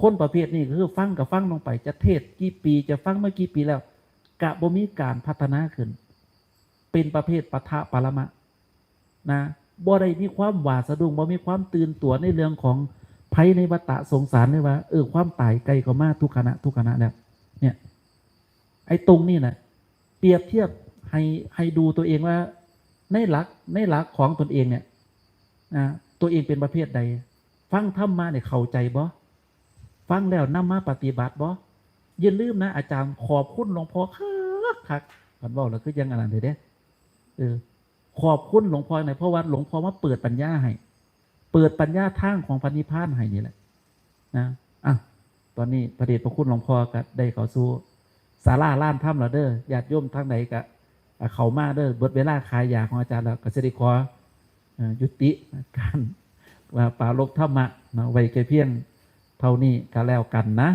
คนประเภทนี้คือฟังกับฟังลงไปจะเทศกี่ปีจะฟังมากี่ปีแล้วกะบ่มีการพัฒนาขึ้นเป็นประเภทปะทะปรมะนะบ่ได้มีความหวาดสะดุ้งบ่มีความตื่นตัวในเรื่องของภัยในวัฏสงสารเลยว่าความตายใกล้เข้ามาทุกขณะแล้วเนี่ยไอ้ตรงนี้นะเปรียบเทียบให้ดูตัวเองว่าในหลักของตนเองเนี่ยตัวเองเป็นประเภทใดฟังธรรมะเนี่ยเข้าใจบ่ฟังแล้วนำมาปฏิบัติบ่อย่าลืมนะอาจารย์ขอบคุณหลวงพ่อคักกันบอกแล้วคือยังอะไรเด้ขอบคุณหลวงพ่อหน่อยเพราะว่าหลวงพ่อมาเปิดปัญญาให้เปิดปัญญาทางของพระนิพพานให้นี่แหละนะตอนนี้พระเดชพระคุณหลวงพ่อก็ได้เข้าสู่ศาลาล้านถ้ำแล้วเด้อญาติโยมทางไหนก็เขามาเด้อเบิดเวลาขายยาของอาจารย์แล้วก็สิได้ขอยุติการปราลบธรรมะไว้แค่เพียงเท่านี้ก็แล้วกันนะ